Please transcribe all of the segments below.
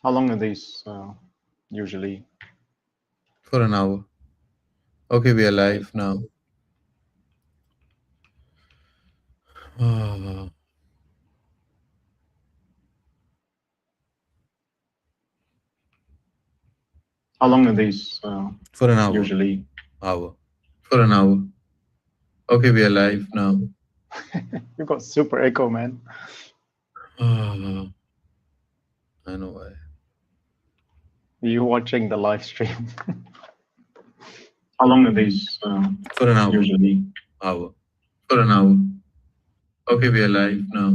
How long are these usually? For an hour. Okay, we are live now. Ah, How long are these for an hour. usually? Hour. For an hour. Okay, we are live now. You got super echo, man. Ah, I know why. You watching the live stream? How How long long are are these these for an hour. usually? Hour. For an hour. Okay, we are live now.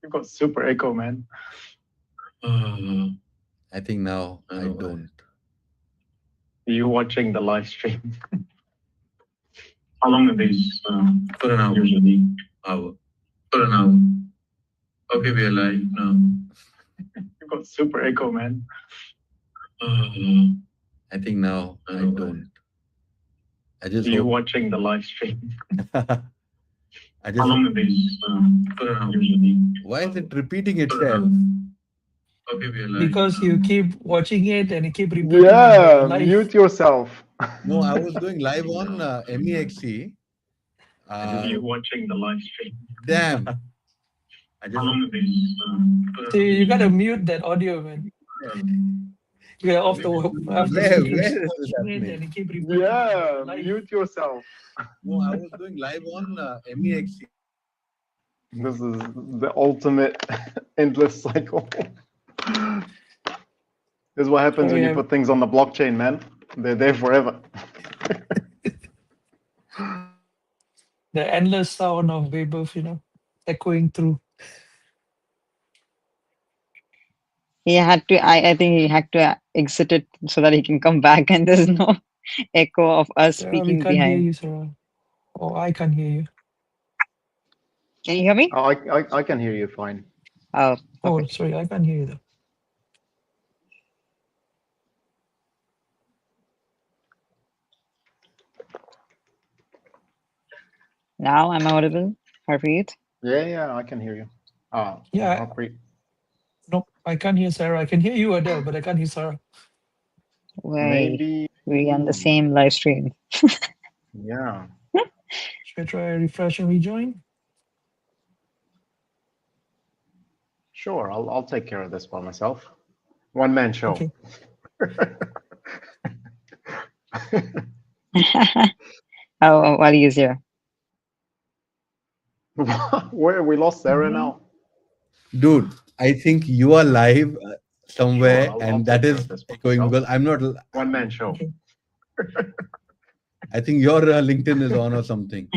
You got super echo, man. Ah, I think now I I know why. don't. You watching the live stream? How How long long are are these these for an hour. usually? Hour. For an hour. Okay, we are live now. You got super echo, man. Ah, I think now I I know why. don't. I just You hope. watching the live stream? I How just long hope are these for an hour. usually? Why is it repeating For an itself? hour. Okay, we are live Because now. you keep watching it and you keep repeating in the Yeah, live. mute yourself. No, I was going live on MEXC. You watching the live stream? Damn. I How just long are these So you gotta usually? mute that audio, man. You gotta off the where speakers. is this It happening? and you keep repeating in the Yeah, live. mute yourself. No, I was going live on MEXC. This is the ultimate endless cycle. This is what happens when you put things on the blockchain, man. They're there forever. The endless sound of Vaibhavv, echoing through. He had to, I think he had to exit it so that he can come back and there's no echo of us Sarah, we speaking can't hear behind. you, Sarah. Oh, I can't hear you. Can you hear me? Oh, I can hear you fine. Oh, Oh, perfect. sorry, I can't hear you though. Now I'm audible. Harpreet. Yeah, I can hear you. Yeah, Harpreet. no, I can't hear Sarah. I can hear you, Adele, but I can't hear Sarah. Maybe. We on the same live stream. Yeah. Should I try refresh and rejoin? Sure, I'll take care of this by myself. One man show. Okay. Oh, while he is here. Where we lost Sarah now? Dude, I think you are live somewhere Sure, I'll and take that care is of this by echoing myself. because I'm not. One man show. Okay. I think your LinkedIn is on or something.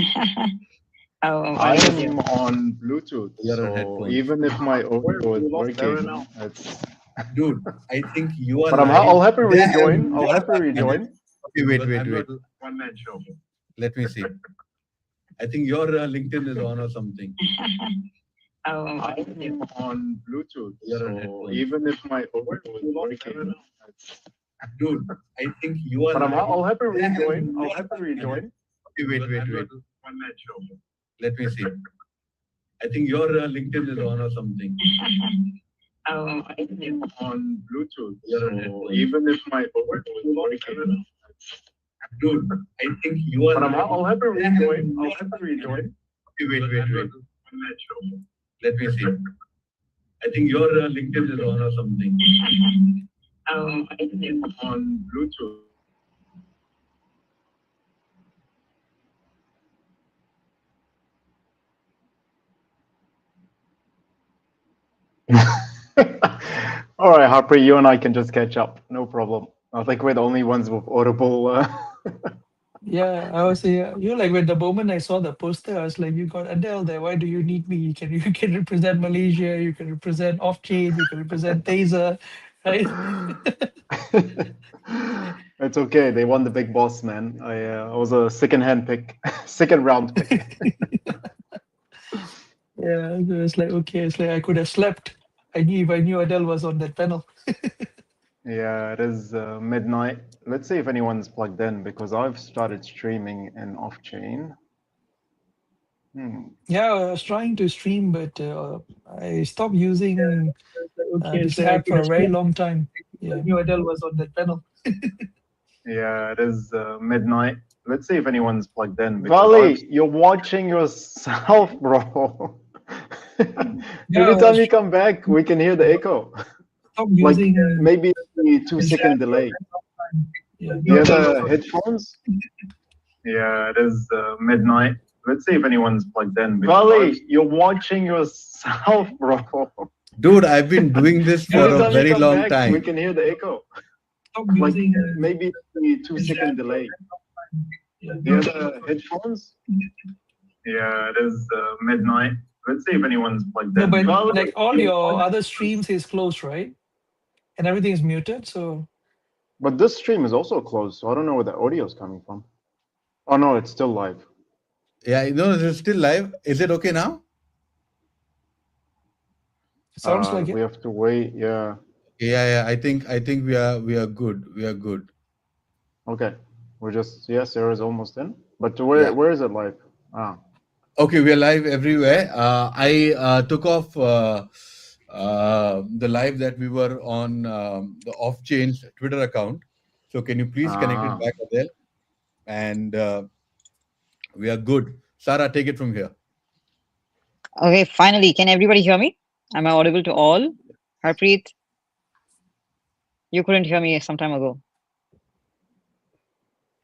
Oh, I while he is here. am on Bluetooth, You're on so headphones. even if my Where audio we is lost Sarah working, now? it's. Dude, I think you are But live. I'll happy rejoin. Damn, I'll you're happy back again. rejoin. Okay, wait. One man show. Let me see. I think your LinkedIn is on or something. Oh, I am on Bluetooth, You're on so headphones. even if my audio is working, it's. Dude, I think you are But live. I'll happy Damn, rejoin. I'll you're happy back again. rejoin. Okay, wait. One man show. Let me see. I think your LinkedIn is on or something. oh, I am on Bluetooth, You're on so headphones. even if my audio is working, it's. Dude, I think you are But live. I'll happy rejoin. I'll happy rejoin. Okay, wait. One man show. Let me see. I think your LinkedIn is on or something. oh, I am on Bluetooth. All right, Harper, you and I can just catch up. No problem. I think we're the only ones with audible. Yeah, I was like when the moment I saw the poster, I was like, you got Adele there. Why do you need me? You can represent Malaysia, you can represent off chain, you can represent Taser, right? It's okay. They won the big boss, man. I was a second hand pick, second round pick. Yeah, so it's like okay, it's like I could have slept. I knew if I knew Adele was on that panel. Yeah, it is midnight. Let's see if anyone's plugged in because I've started streaming in off chain. Yeah, I was trying to stream, but I stopped using this app for a very long time. Yeah, I knew Adele was on that panel. Yeah, it is midnight. Let's see if anyone's plugged in. Vali, you're watching yourself, bro. Every time you come back, we can hear the echo. Stop Like using maybe a 2-second delay. yeah. Do you have headphones? Yeah, it is midnight. Let's see if anyone's plugged in. Vali, you're watching yourself, bro. Dude, I've been doing this for Every a time you very come long back, time. we can hear the echo. Stop Like using maybe a 2-second delay. yeah. Do you have headphones? Yeah, it is midnight. Let's see if anyone's plugged No, in. but Vali, like all your other streams is closed, right? And everything is muted. So But this stream is also closed, so I don't know where the audio is coming from. Oh no, it's still live. Yeah, no, it's still live. Is it okay now? sounds like We it. have to wait. Yeah. Yeah. I think we are good. We are good. Okay. We're just Sarah's almost in. But where is it live? Ah. Okay, we are live everywhere. I took off the live that we were on the off-chain Twitter account. So can you please connect it back, Adele? And we are good. Sarah, take it from here. Okay, finally, can everybody hear me? Am I audible to all? Harpreet, you couldn't hear me some time ago.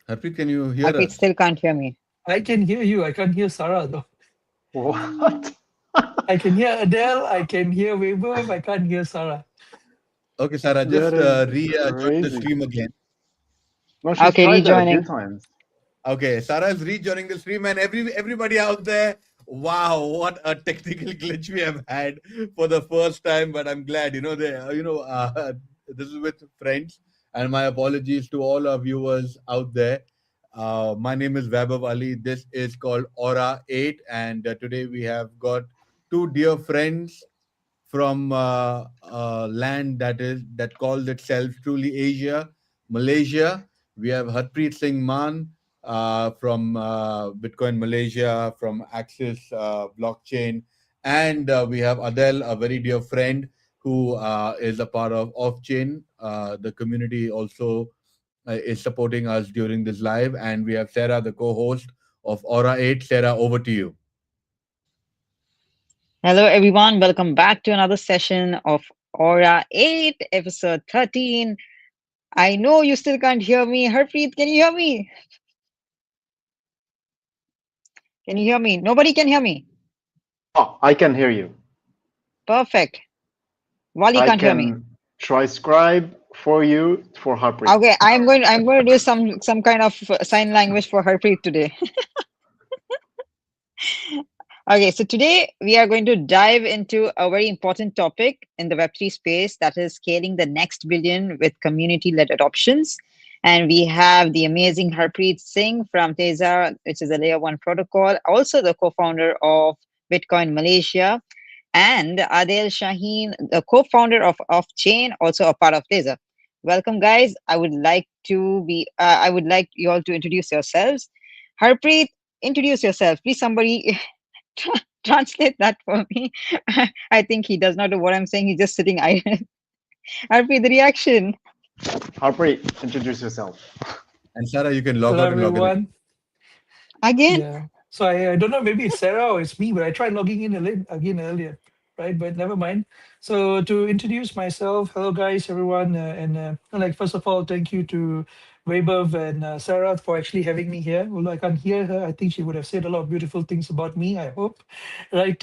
Harpreet, can you hear Harpreet us? still can't hear me. I can hear you. I can't hear Sarah though. What? I can hear Adele. I can hear Vaibhavv. I can't hear Sarah. Okay, Sarah, just That is re-join the crazy. stream again. No, she's Okay, tried that a few rejoining. times. Okay, Sarah is rejoining the stream, and everybody out there, wow, what a technical glitch we have had for the first time. But I'm glad, this is with friends, and my apologies to all our viewers out there. My name is Vaibhavv Ali. This is called Aura 8, and today we have got two dear friends from land that calls itself truly Asia, Malaysia. We have Harpreet Singh Man from Bitcoin Malaysia, from Axis Blockchain, and we have Adele, a very dear friend who is a part of Off-Chain. The community also is supporting us during this live, and we have Sarah, the co-host of Aura 8. Sarah, over to you. Hello, everyone. Welcome back to another session of Aura 8, episode 13. I know you still can't hear me. Harpreet, can you hear me? Can you hear me? Nobody can hear me. Oh, I can hear you. Perfect. Wally I can't hear me. can transcribe for you for Harpreet. Okay, I'm going to do some kind of sign language for Harpreet today. Okay, so today we are going to dive into a very important topic in the Web3 space, that is scaling the next billion with community-led adoptions. And we have the amazing Harpreet Singh from Teza, which is a layer 1 protocol, also the co-founder of Bitcoin Malaysia, and Adel Shaheen, the co-founder of Off-Chain, also a part of Teza. Welcome, guys. I would like you all to introduce yourselves. Harpreet, introduce yourself. Please, somebody translate that for me. I think he does not know what I'm saying. He's just sitting idle. Harpreet, the reaction. Harpreet, introduce yourself. And Sarah, you can log Hello, out and log in. everyone. Again? Yeah. So I don't know, maybe it's Sarah or it's me, but I tried logging in again earlier, right? But never mind. So to introduce myself, hello guys, everyone, first of all, thank you to Vaibhavv and Sarah for actually having me here. Although I can't hear her, I think she would have said a lot of beautiful things about me. I hope, right?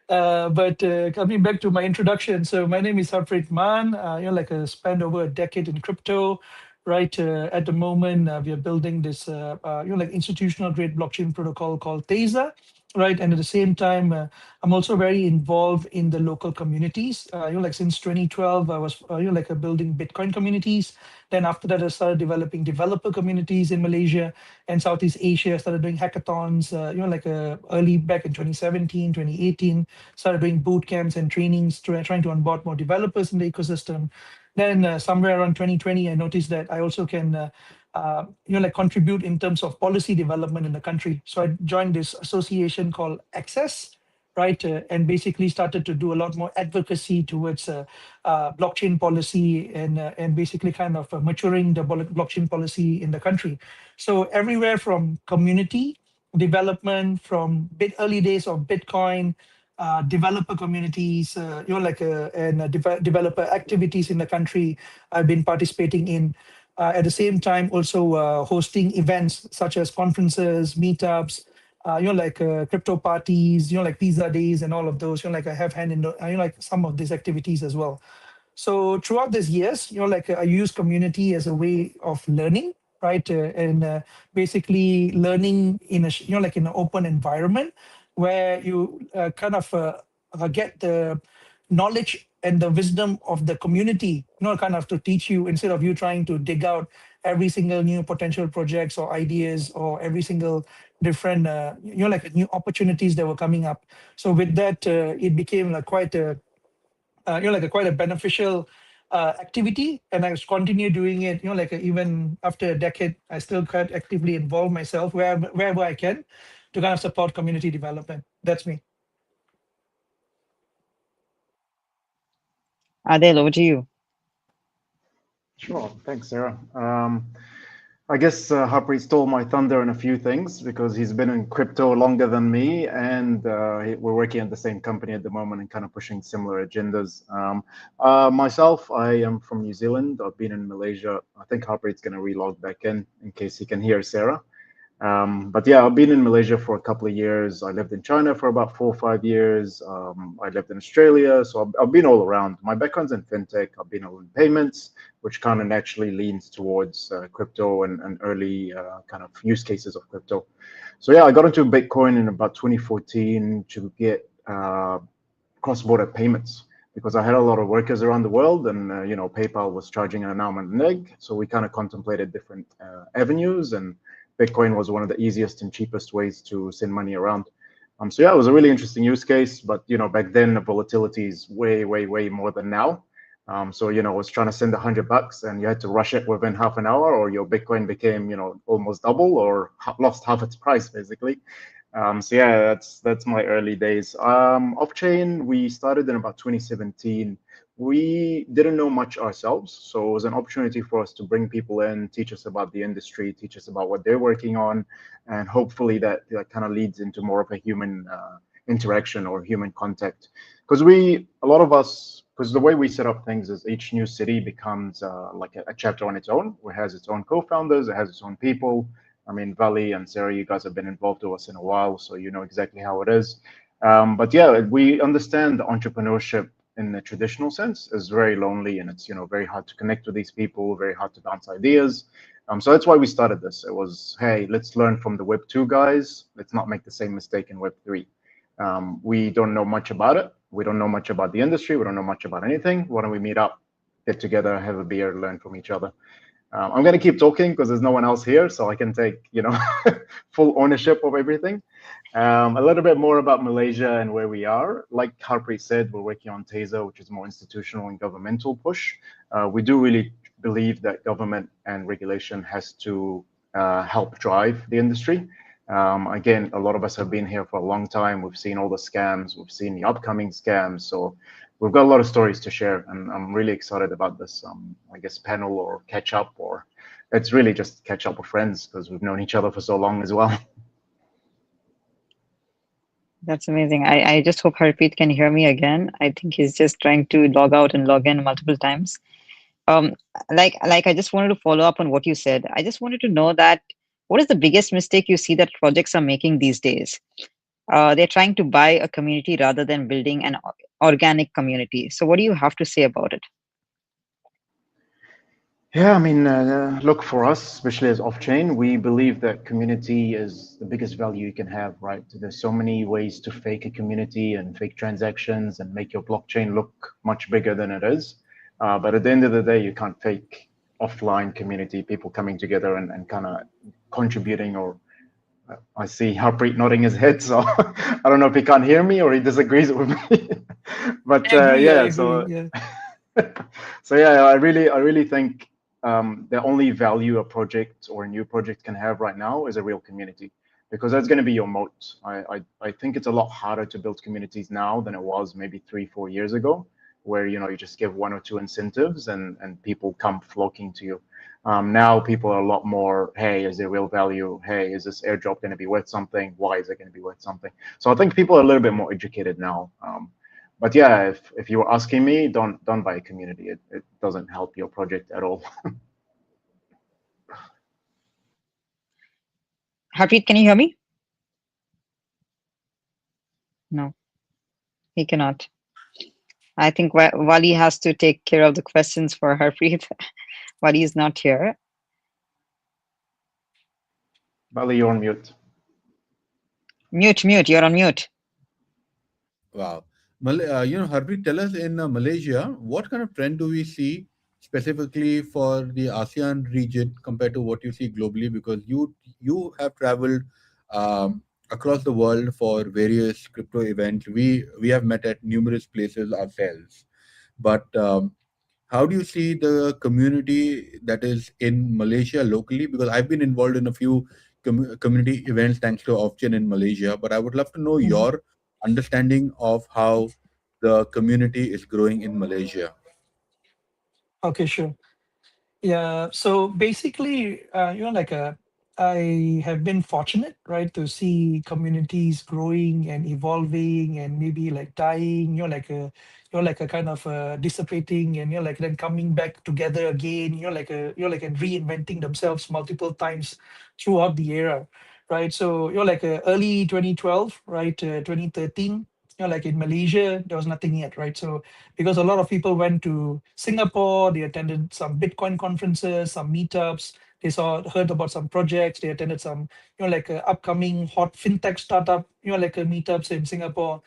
Coming back to my introduction, so my name is Harpreet Man. I spent over a decade in crypto. Right at the moment, we are building this institutional grade blockchain protocol called Teza, right? And at the same time, I'm also very involved in the local communities. Since 2012, I was building Bitcoin communities. Then after that, I started developing developer communities in Malaysia and Southeast Asia. I started doing hackathons. Early back in 2017, 2018, started doing boot camps and trainings, trying to onboard more developers in the ecosystem. Then somewhere around 2020, I noticed that I also can, contribute in terms of policy development in the country. So I joined this association called Access, right? And basically started to do a lot more advocacy towards blockchain policy and basically kind of maturing the blockchain policy in the country. So everywhere from community development, from early days of Bitcoin, developer communities, and developer activities in the country, I've been participating in. At the same time, also hosting events such as conferences, meetups, crypto parties, like pizza days and all of those, like I have hand in, like some of these activities as well. So throughout these years, I use community as a way of learning, right? And basically learning in a, like in an open environment where you kind of get the knowledge and the wisdom of the community, kind of to teach you instead of you trying to dig out every single new potential projects or ideas or every single different, like new opportunities that were coming up. So with that, it became like quite a like a quite a beneficial activity, and I continue doing it. Even after a decade, I still quite actively involve myself wherever I can to kind of support community development. That's me. Adel, over to you. Sure. Thanks, Sarah. I guess Harpreet stole my thunder in a few things because he's been in crypto longer than me, and we're working at the same company at the moment and kind of pushing similar agendas. Myself, I am from New Zealand. I've been in Malaysia. I think Harpreet's going to relog back in case he can hear Sarah. But yeah, I've been in Malaysia for a couple of years. I lived in China for about 4 or 5 years. I lived in Australia, so I've been all around. My background's in fintech. I've been in payments, which kind of naturally leans towards crypto and early kind of use cases of crypto. So yeah, I got into Bitcoin in about 2014 to get cross-border payments because I had a lot of workers around the world, and PayPal was charging an arm and a leg. So we kind of contemplated different avenues, and Bitcoin was one of the easiest and cheapest ways to send money around. So yeah, it was a really interesting use case, but back then the volatility is way, way, way more than now. So I was trying to send $100 and you had to rush it within half an hour, or your Bitcoin became almost double or lost half its price basically. So yeah, that's my early days. Off-chain, we started in about 2017. We didn't know much ourselves, so it was an opportunity for us to bring people in, teach us about the industry, teach us about what they're working on, and hopefully that kind of leads into more of a human interaction or human contact. Because the way we set up things is each new city becomes like a chapter on its own, where it has its own co-founders, it has its own people. I mean, Vali and Sarah, you guys have been involved with us in a while, so you know exactly how it is. But yeah, we understand entrepreneurship in the traditional sense is very lonely, and it's very hard to connect with these people, very hard to bounce ideas. So that's why we started this. It was, hey, let's learn from the Web 2 guys. Let's not make the same mistake in Web 3. We don't know much about it. We don't know much about the industry. We don't know much about anything. Why don't we meet up, get together, have a beer, learn from each other? I'm going to keep talking because there's no one else here, so I can take full ownership of everything. A little bit more about Malaysia and where we are. Like Harpreet said, we're working on Taser, which is more institutional and governmental push. We do really believe that government and regulation has to help drive the industry. Again, a lot of us have been here for a long time. We've seen all the scams. We've seen the upcoming scams. So we've got a lot of stories to share, and I'm really excited about this, I guess, panel or catch up, or it's really just catch up with friends because we've known each other for so long as well. That's amazing. I just hope Harpreet can hear me again. I think he's just trying to log out and log in multiple times. Like I just wanted to follow up on what you said. I just wanted to know that what is the biggest mistake you see that projects are making these days? They're trying to buy a community rather than building an organic community. So what do you have to say about it? Yeah, I mean, look, for us, especially as off-chain, we believe that community is the biggest value you can have, right? There's so many ways to fake a community and fake transactions and make your blockchain look much bigger than it is. But at the end of the day, you can't fake offline community, people coming together and kind of contributing. Or I see Harpreet nodding his head, so I don't know if he can't hear me or he disagrees with me. But yeah, so yeah. So yeah, I really think the only value a project or a new project can have right now is a real community. because that's going to be your moat. I think it's a lot harder to build communities now than it was maybe 3-4 years ago, where you just give 1 or 2 incentives and people come flocking to you. Now people are a lot more, hey, is there real value? Hey, is this airdrop going to be worth something? Why is it going to be worth something? So I think people are a little bit more educated now. But yeah, if you were asking me, don't buy a community. It doesn't help your project at all. Harpreet, can you hear me? No, he cannot. I think Wali has to take care of the questions for Harpreet. Wali is not here. Bali, you're on mute. Mute, you're on mute. Wow. Harpreet, tell us in Malaysia, what kind of trend do we see specifically for the ASEAN region compared to what you see globally? Because you have traveled across the world for various crypto events. We have met at numerous places ourselves. But how do you see the community that is in Malaysia locally? Because I've been involved in a few community events thanks to Offchain in Malaysia, but I would love to know your understanding of how the community is growing in Malaysia. Okay, sure. Yeah, so basically, I have been fortunate, right, to see communities growing and evolving and maybe like dying, like a kind of dissipating, and like then coming back together again, and reinventing themselves multiple times throughout the era, right? So like early 2012, right, 2013, like in Malaysia, there was nothing yet, right? So because a lot of people went to Singapore, they attended some Bitcoin conferences, some meetups, they heard about some projects, they attended some, upcoming hot fintech startup, meetups in Singapore.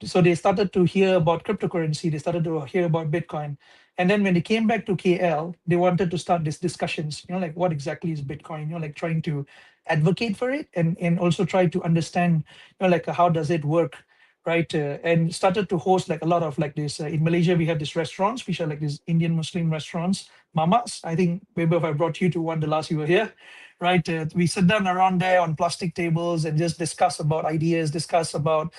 So they started to hear about cryptocurrency, they started to hear about Bitcoin. And then when they came back to KL, they wanted to start these discussions, like what exactly is Bitcoin, like trying to advocate for it and also try to understand, how does it work, right? And started to host like a lot of like this. In Malaysia, we have these restaurants, which are like these Indian Muslim restaurants, mamas. I think Vaibhavv, I brought you to one the last you were here, right? We sit down around there on plastic tables and just discuss about ideas, discuss about,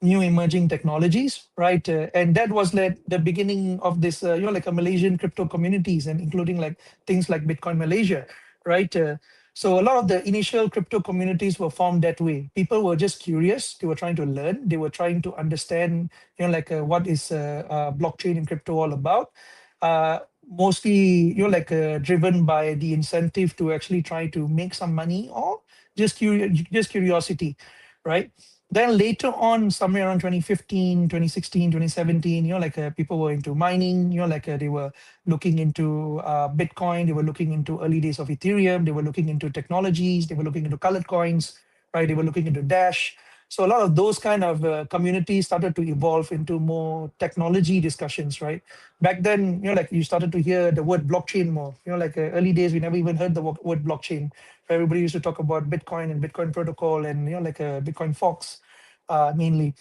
new emerging technologies, right? And that was like the beginning of this, like a Malaysian crypto communities, and including like things like Bitcoin Malaysia, right? So a lot of the initial crypto communities were formed that way. People were just curious. They were trying to learn. They were trying to understand, what is blockchain and crypto all about. Mostly, driven by the incentive to actually try to make some money, or just curiosity, right? Then later on, somewhere around 2015, 2016, 2017, people were into mining, they were looking into Bitcoin, they were looking into early days of Ethereum, they were looking into technologies, they were looking into colored coins, right? They were looking into Dash. So a lot of those kind of communities started to evolve into more technology discussions, right? Back then, you started to hear the word blockchain more. Early days, we never even heard the word blockchain. Everybody used to talk about Bitcoin and Bitcoin protocol and Bitcoin Fox mainly.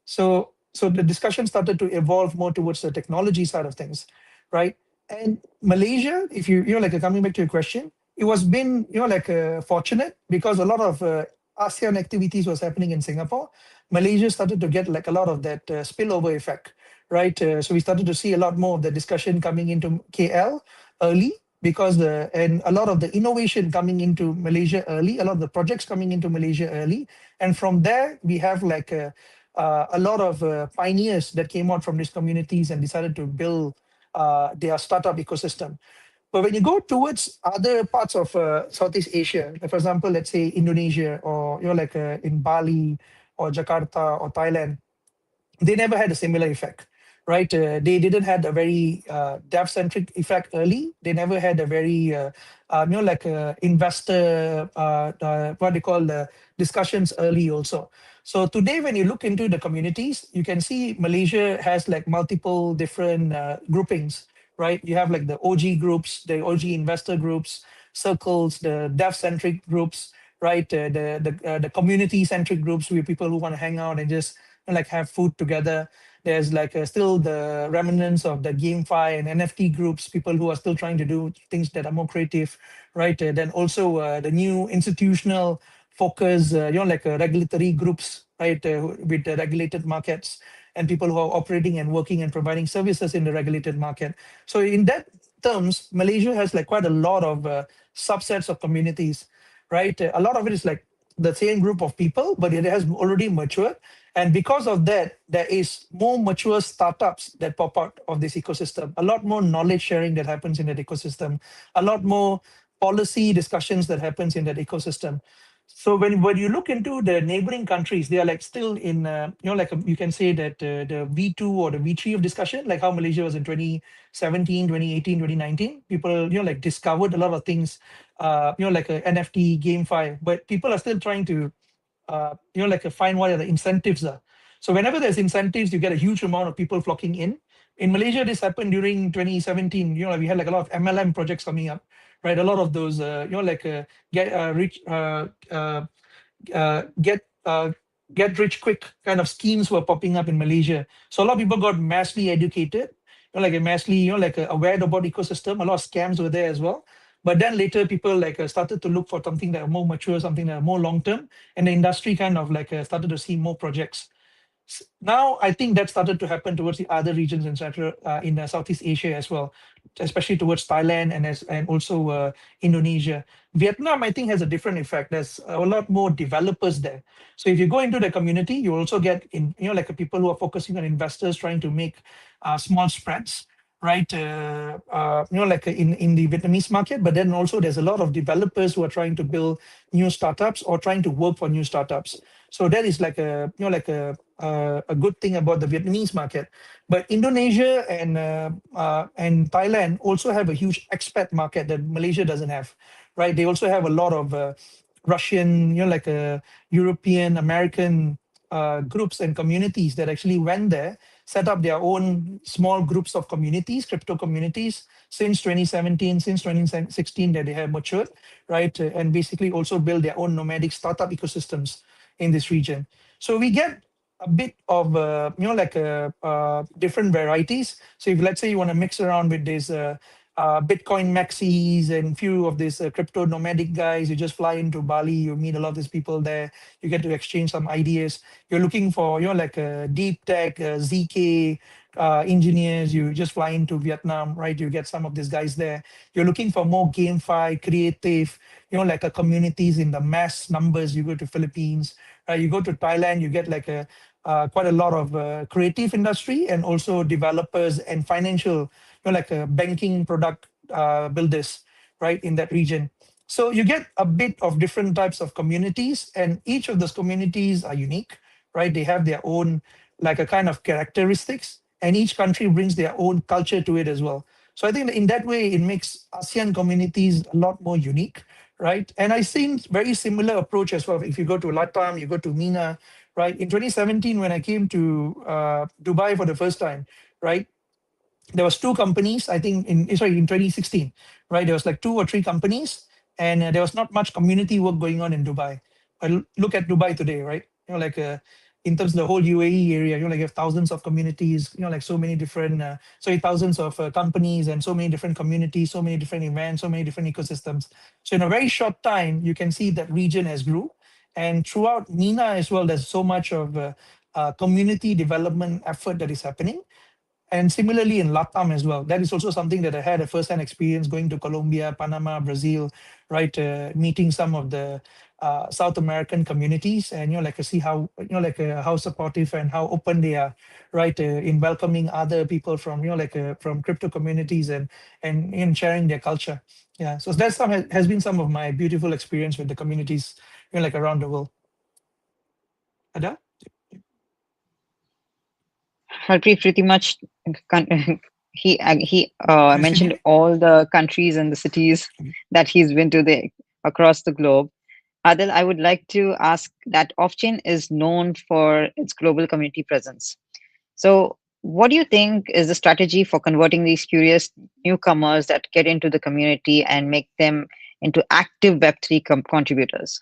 So the discussion started to evolve more towards the technology side of things, right? And Malaysia, if coming back to your question, it was been fortunate because a lot of ASEAN activities was happening in Singapore. Malaysia started to get like a lot of that spillover effect, right? So we started to see a lot more of the discussion coming into KL early, because and a lot of the innovation coming into Malaysia early, a lot of the projects coming into Malaysia early, and from there we have like a lot of pioneers that came out from these communities and decided to build their startup ecosystem. But when you go towards other parts of Southeast Asia, like for example, let's say Indonesia, or in Bali or Jakarta or Thailand, they never had a similar effect, right? They didn't had a very dev-centric effect early. They never had a very, investor, what they call the discussions early also. So today, when you look into the communities, you can see Malaysia has like multiple different groupings, right? You have like the OG groups, the OG investor groups, circles, the dev-centric groups, right? The community-centric groups where people who want to hang out and just like have food together. There's like still the remnants of the GameFi and NFT groups, people who are still trying to do things that are more creative, right? Then also the new institutional focus, like regulatory groups, right, with regulated markets and people who are operating and working and providing services in the regulated market. So in that terms, Malaysia has like quite a lot of subsets of communities, right? A lot of it is like the same group of people, but it has already matured. And because of that, there is more mature startups that pop out of this ecosystem, a lot more knowledge sharing that happens in that ecosystem, a lot more policy discussions that happens in that ecosystem. So when you look into the neighboring countries, they are like still in, like you can say that the V2 or the V3 of discussion, like how Malaysia was in 2017, 2018, 2019, people, like discovered a lot of things, like a NFT, GameFi, but people are still trying to, like find what are the incentives are. So whenever there's incentives, you get a huge amount of people flocking in. In Malaysia, this happened during 2017. We had like a lot of MLM projects coming up, right? A lot of those, like get rich quick kind of schemes were popping up in Malaysia. So a lot of people got massively educated, like a massively, like aware about ecosystem. A lot of scams were there as well. But then later people like started to look for something that are more mature, something that are more long term, and the industry kind of like started to see more projects. Now I think that started to happen towards the other regions in Central, in Southeast Asia as well, especially towards Thailand and also Indonesia. Vietnam, I think, has a different effect. There's a lot more developers there. So if you go into the community, you also get in, like people who are focusing on investors trying to make small spreads, right? Like in the Vietnamese market, but then also there's a lot of developers who are trying to build new startups or trying to work for new startups. So that is like a, like a good thing about the Vietnamese market. But Indonesia and Thailand also have a huge expat market that Malaysia doesn't have, right? They also have a lot of Russian, like European, American groups and communities that actually went there, set up their own small groups of communities, crypto communities, since 2017, since 2016 that they have matured, right? And basically also build their own nomadic startup ecosystems in this region. So we get a bit of, like different varieties. So if let's say you want to mix around with this Bitcoin maxis and few of these crypto nomadic guys, you just fly into Bali, you meet a lot of these people there, you get to exchange some ideas. You're looking for, like a deep tech, ZK engineers, you just fly into Vietnam, right? You get some of these guys there. You're looking for more GameFi, creative, like a communities in the mass numbers, you go to Philippines, you go to Thailand, you get like a quite a lot of creative industry and also developers and financial, like a banking product builders, right, in that region. So you get a bit of different types of communities, and each of those communities are unique, right? They have their own, like a kind of characteristics, and each country brings their own culture to it as well. So I think in that way, it makes ASEAN communities a lot more unique, right? And I've seen very similar approach as well. If you go to LATAM, you go to MENA, right? In 2017, when I came to Dubai for the first time, right? There was two companies, I think in 2016, right? There was like two or three companies, and there was not much community work going on in Dubai. But look at Dubai today, right? Like in terms of the whole UAE area, like you have thousands of communities, like so many different, thousands of companies and so many different communities, so many different events, so many different ecosystems. So in a very short time, you can see that region has grew. And throughout MENA as well, there's so much of community development effort that is happening. And similarly in LATAM as well. That is also something that I had a first-hand experience going to Colombia, Panama, Brazil, right? Meeting some of the South American communities, and like to see how like how supportive and how open they are, right? In welcoming other people from like from crypto communities and in sharing their culture. Yeah, so that's has been some of my beautiful experience with the communities, like around the world. Ada? Harpreet pretty much he mentioned all the countries and the cities that he's been to across the globe. Adil, I would like to ask that Offchain is known for its global community presence. So what do you think is the strategy for converting these curious newcomers that get into the community and make them into active Web3 contributors?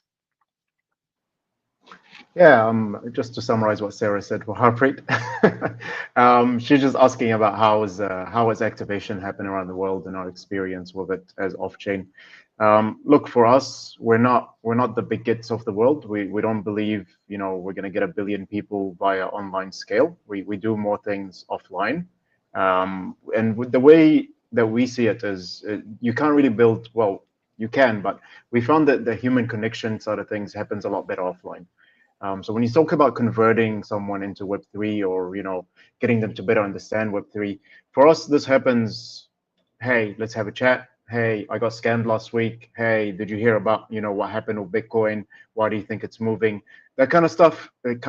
Yeah, just to summarize what Sarah said for Harpreet, she's just asking about how is activation happening around the world and our experience with it as off-chain. Look, for us, we're not the big gets of the world. We don't believe we're going to get 1 billion people via online scale. We do more things offline, and with the way that we see it is you can't really build, well, you can, but we found that the human connection side of things happens a lot better offline. So when you talk about converting someone into Web3 or getting them to better understand Web3, for us this happens. Hey, let's have a chat. Hey, I got scammed last week. Hey, did you hear about what happened with Bitcoin? Why do you think it's moving? That kind of stuff. It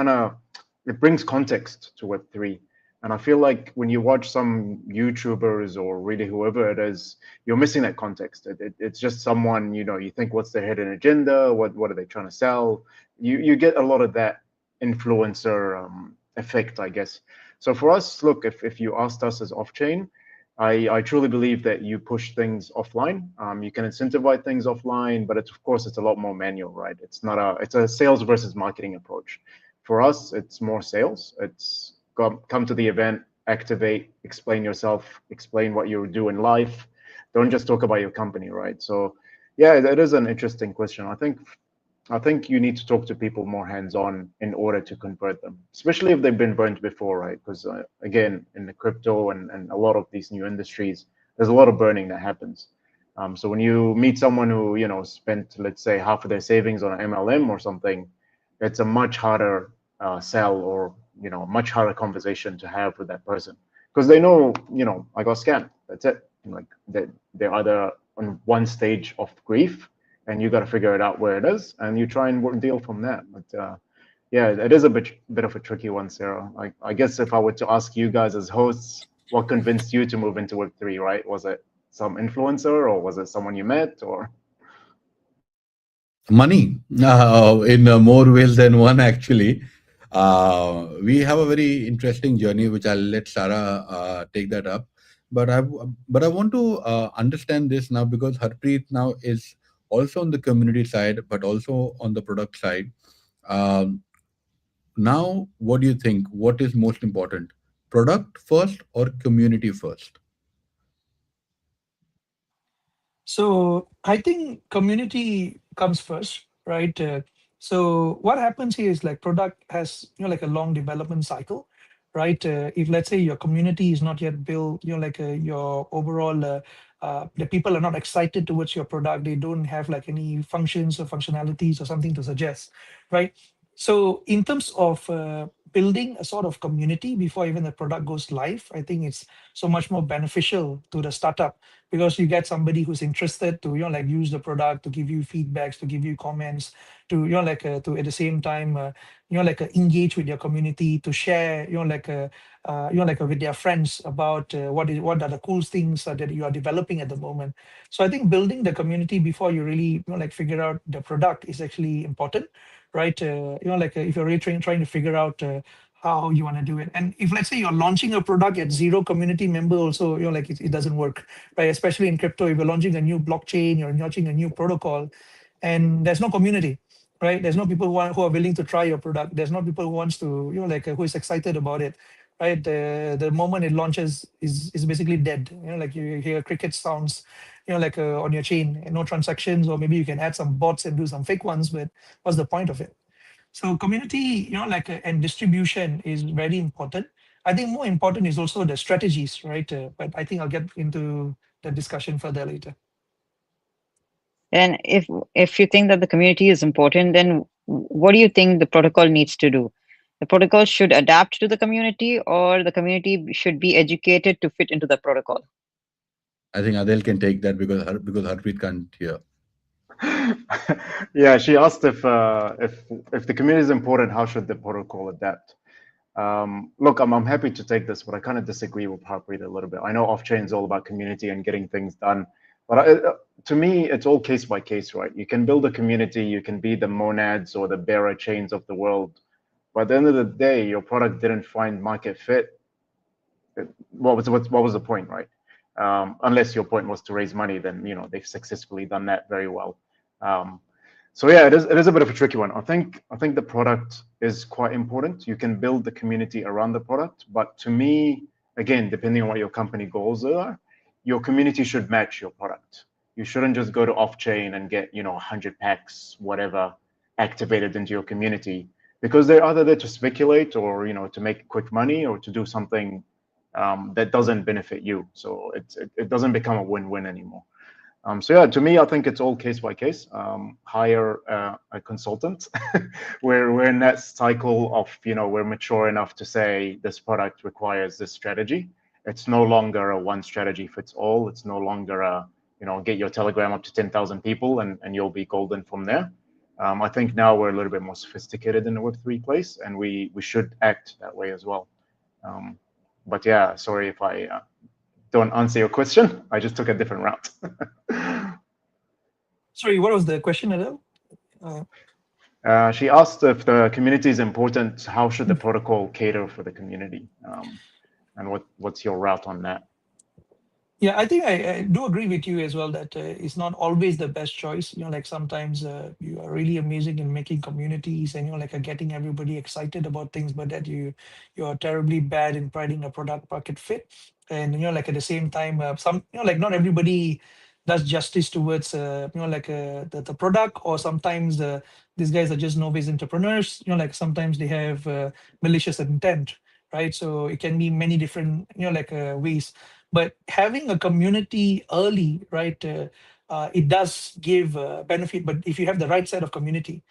brings context to Web3. And I feel like when you watch some YouTubers or really whoever it is, you're missing that context. It's just someone, you think, what's their hidden agenda? What are they trying to sell? You get a lot of that influencer effect, I guess. So for us, look, if you asked us as off-chain, I truly believe that you push things offline. You can incentivize things offline, but of course it's a lot more manual, right? It's a sales versus marketing approach. For us, it's more sales. It's come to the event, activate, explain yourself, explain what you do in life. Don't just talk about your company, right? So yeah, that is an interesting question. I think you need to talk to people more hands-on in order to convert them, especially if they've been burnt before, right? Because again, in the crypto and a lot of these new industries, there's a lot of burning that happens. So when you meet someone who spent, let's say, half of their savings on an MLM or something, it's a much harder sell, or much harder conversation to have with that person, because they know, I got scammed. That's it. Like they're either on one stage of grief, and you got to figure it out where it is, and you try and deal from there. But yeah, it is a bit of a tricky one, Sarah. I guess if I were to ask you guys as hosts, what convinced you to move into Web3, right? Was it some influencer, or was it someone you met, or? Money, in more ways than one, actually. We have a very interesting journey, which I'll let Sarah take that up. But I want to understand this now, because Harpreet now is also on the community side, but also on the product side. Now, what do you think? What is most important, product first or community first? So I think community comes first, right? So what happens here is like product has like a long development cycle, right? If let's say your community is not yet built, like your overall the people are not excited towards your product, they don't have like any functions or functionalities or something to suggest, right? So in terms of building a sort of community before even the product goes live, I think it's so much more beneficial to the startup, because you get somebody who's interested to like use the product, to give you feedbacks, to give you comments, to to at the same time engage with your community, to share with their friends about what are the cool things that you are developing at the moment. So I think building the community before you really figure out the product is actually important, right? If you're really trying to figure out how you want to do it. And if let's say you're launching a product at zero community member also, it doesn't work, right? Especially in crypto, if you're launching a new blockchain, you're launching a new protocol, and there's no community, right? There's no people who are willing to try your product. There's no people who wants to, who is excited about it, right? The moment it launches is basically dead. Like you hear cricket sounds, on your chain, and no transactions, or maybe you can add some bots and do some fake ones, but what's the point of it? So community, and distribution is very important. I think more important is also the strategies, right? But I think I'll get into the discussion further later. And if you think that the community is important, then what do you think the protocol needs to do? The protocol should adapt to the community, or the community should be educated to fit into the protocol? I think Adel can take that, because Harpreet can't hear. Yeah, she asked if the community is important, how should the protocol adapt? Look, I'm happy to take this, but I kind of disagree with Harpreet a little bit. I know off-chain is all about community and getting things done, but to me, it's all case by case, right? You can build a community, you can be the monads or the bearer chains of the world, but at the end of the day, your product didn't find market fit. What was the point, right? Unless your point was to raise money, then they've successfully done that very well. So yeah, it is a bit of a tricky one. I think the product is quite important. You can build the community around the product, but to me, again, depending on what your company goals are, your community should match your product. You shouldn't just go to off-chain and get 100 packs, whatever, activated into your community, because they're either there to speculate or to make quick money or to do something that doesn't benefit you. So it doesn't become a win-win anymore. So yeah, to me, I think it's all case by case. Hire a consultant. we're in that cycle of we're mature enough to say this product requires this strategy. It's no longer a one strategy fits all. It's no longer a get your Telegram up to 10,000 people and you'll be golden from there. I think now we're a little bit more sophisticated in the Web3 place, and we should act that way as well. But yeah, sorry if I don't answer your question. I just took a different route. Sorry, what was the question, Adele? She asked if the community is important. How should the protocol cater for the community? And what's your route on that? Yeah, I think I do agree with you as well that it's not always the best choice. Like sometimes you are really amazing in making communities and like getting everybody excited about things, but that you are terribly bad in finding a product market fit. And like at the same time, some like not everybody does justice towards like the product, or sometimes these guys are just novice entrepreneurs. Like sometimes they have malicious intent, right? So it can be many different like ways. But having a community early, right, it does give benefit. But if you have the right set of community,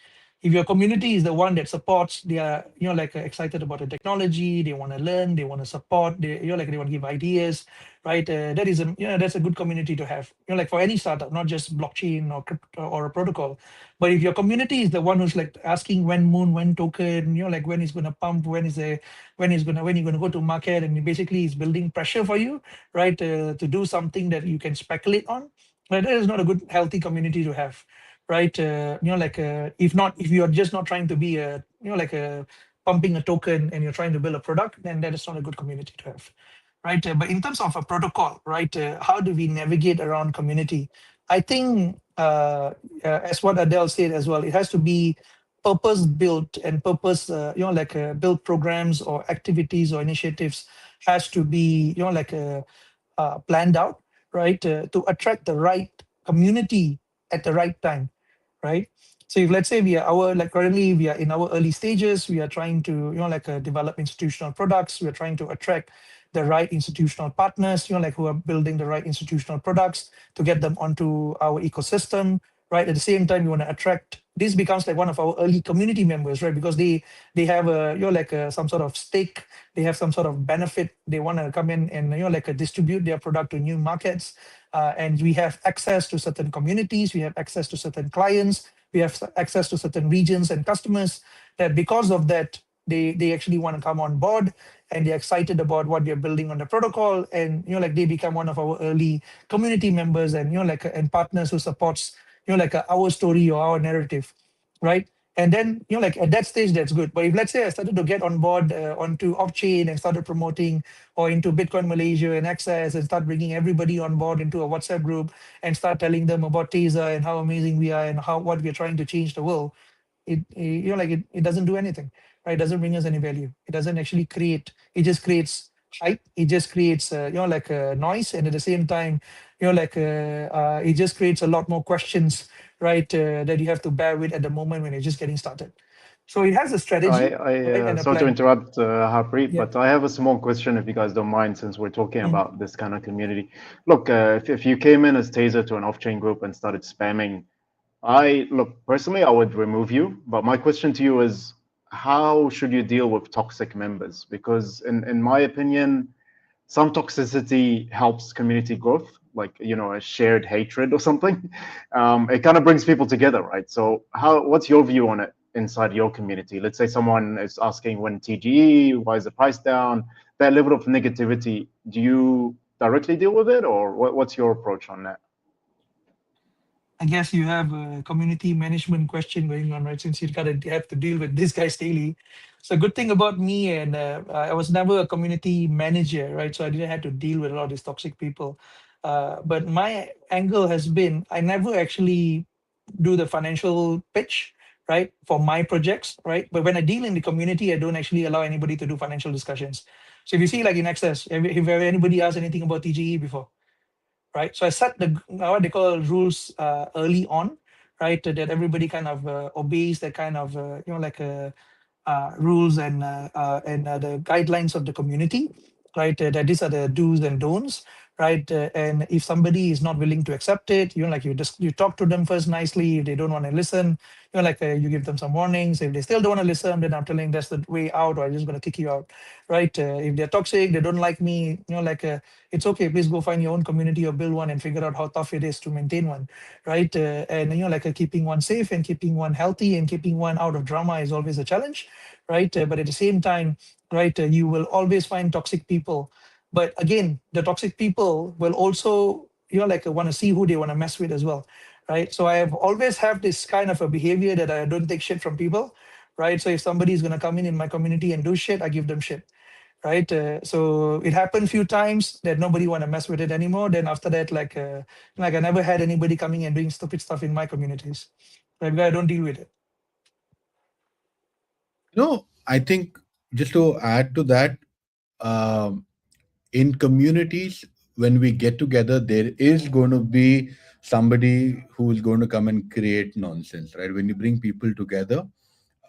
if your community is the one that supports, they are like excited about the technology, they want to learn, they want to support, they like they want to give ideas, right? That is that's a good community to have. Like for any startup, not just blockchain or crypto or a protocol. But if your community is the one who's like asking when moon, when token, like when it's going to pump, when you're going to go to market, and basically is building pressure for you, right, to do something that you can speculate on. Right? That is not a good, healthy community to have, right? Like if you're just not trying to be a like a pumping a token and you're trying to build a product, then that is not a good community to have, right? But in terms of a protocol, right, how do we navigate around community? I think as what Adele said as well, it has to be purpose built and purpose like build programs or activities or initiatives has to be like planned out, right, to attract the right community at the right time, right? So if let's say we are currently we are in our early stages, we are trying to like develop institutional products, we are trying to attract the right institutional partners, like who are building the right institutional products to get them onto our ecosystem, right? At the same time, we want to attract. This becomes like one of our early community members, right? Because they have a like some sort of stake, they have some sort of benefit. They want to come in and like distribute their product to new markets, and we have access to certain communities, we have access to certain clients, we have access to certain regions and customers. That because of that, they actually want to come on board, and they're excited about what they're building on the protocol, and like they become one of our early community members, and like and partners who supports like our story or our narrative, right? And then like at that stage, that's good. But if let's say I started to get on board onto off-chain and started promoting, or into Bitcoin Malaysia and Access, and start bringing everybody on board into a WhatsApp group and start telling them about Tesa and how amazing we are and what we're trying to change the world, it doesn't do anything, right? It doesn't bring us any value. It doesn't actually create. It just creates hype. It just creates like a noise, and at the same time, like it just creates a lot more questions, right? That you have to bear with at the moment when you're just getting started. So it has a strategy, right, and a sorry to plan. interrupt, Harpreet, Yeah. but I have a small question, if you guys don't mind, since we're talking about this kind of community. Look, if you came in as Taser to an off-chain group and started spamming, personally, I would remove you. But my question to you is, how should you deal with toxic members? Because in my opinion, some toxicity helps community growth, like a shared hatred or something. It kind of brings people together, right? So what's your view on it inside your community? Let's say someone is asking when TGE, why is the price down? That level of negativity, do you directly deal with it, or what's your approach on that? I guess you have a community management question going on, right? Since you have to deal with these guys daily. So good thing about me, and I was never a community manager, right? So I didn't have to deal with a lot of these toxic people. But my angle has been, I never actually do the financial pitch, right, for my projects, right? But when I deal in the community, I don't actually allow anybody to do financial discussions. So if you see like in Access, if anybody asked anything about TGE before, right? So I set the what they call rules early on, right? That everybody kind of obeys the kind of like rules and the guidelines of the community, right? That these are the do's and don'ts, right? And if somebody is not willing to accept it, like you talk to them first nicely. If they don't want to listen, like you give them some warnings. If they still don't want to listen, then I'm telling that's the way out, or I'm just going to kick you out, right? If they're toxic, they don't like me, like it's okay. Please go find your own community or build one and figure out how tough it is to maintain one, right? And like keeping one safe and keeping one healthy and keeping one out of drama is always a challenge, right? But at the same time, right, you will always find toxic people. But again, the toxic people will also, like want to see who they want to mess with as well, right? So I have always have this kind of a behavior that I don't take shit from people, right? So if somebody is going to come in my community and do shit, I give them shit, right? So it happened few times that nobody want to mess with it anymore. Then after that, like I never had anybody coming and doing stupid stuff in my communities. Like I don't deal with it. No, I think just to add to that, um, in communities, when we get together, there is going to be somebody who's going to come and create nonsense, right? When you bring people together,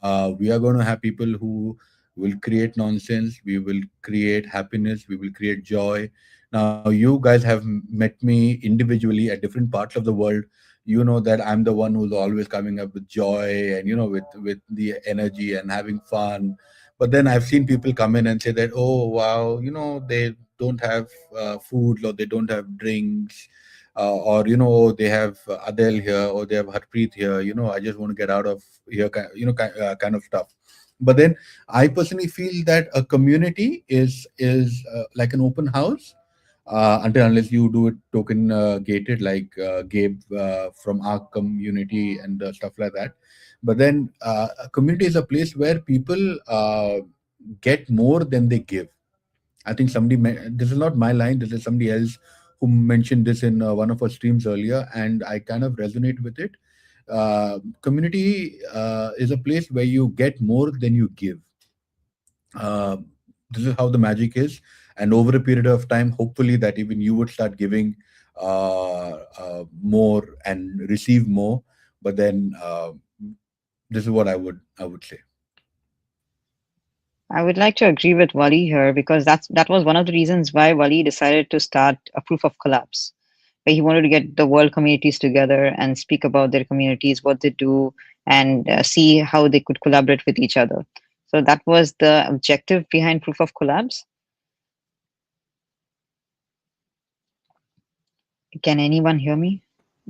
we are going to have people who will create nonsense. We will create happiness. We will create joy. Now, you guys have met me individually at different parts of the world. You know that I'm the one who's always coming up with joy and with the energy and having fun. But then I've seen people come in and say that, oh wow, they don't have food, or they don't have drinks, or oh, they have Adele here, or they have Harpreet here. I just want to get out of here, kind of stuff. But then I personally feel that a community is like an open house, until unless you do it token gated, like Gabe from our community and stuff like that. But then a community is a place where people get more than they give. I think this is not my line, this is somebody else who mentioned this in one of our streams earlier, and I kind of resonate with it. Community is a place where you get more than you give. Uh, this is how the magic is. And over a period of time, hopefully, that even you would start giving more and receive more. But then this is what I would say. I would like to agree with Wali here because that was one of the reasons why Wali decided to start a proof of collapse, where he wanted to get the world communities together and speak about their communities, what they do, and see how they could collaborate with each other. So that was the objective behind proof of collapse. Can anyone hear me?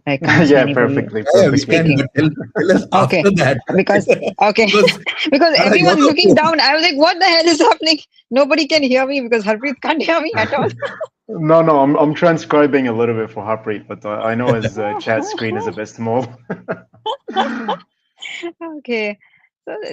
I can't see Yeah, anybody perfectly, Yeah, we perfectly. can, speaking. but tell us Okay, after that. because okay, Because because you're everyone's the looking host. down. I was like, what the hell is happening? Nobody can hear me because Harpreet can't hear me at all. No, I'm transcribing a little bit for Harpreet, but I know his chat screen is a bit small. Okay.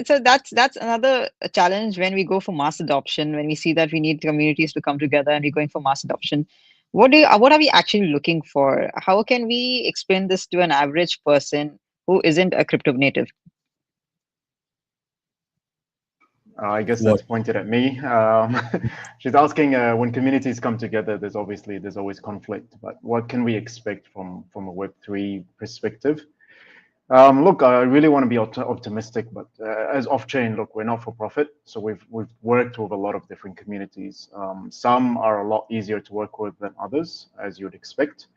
So that's another challenge when we go for mass adoption, when we see that we need communities to come together and we're going for mass adoption. What are we actually looking for? How can we explain this to an average person who isn't a crypto native? I guess What? that's pointed at me. She's asking when communities come together, there's always conflict, but what can we expect from a Web3 perspective? Look, I really want to be optimistic, but as off-chain, look, we're not for profit, so we've worked with a lot of different communities. Some are a lot easier to work with than others, as you'd expect.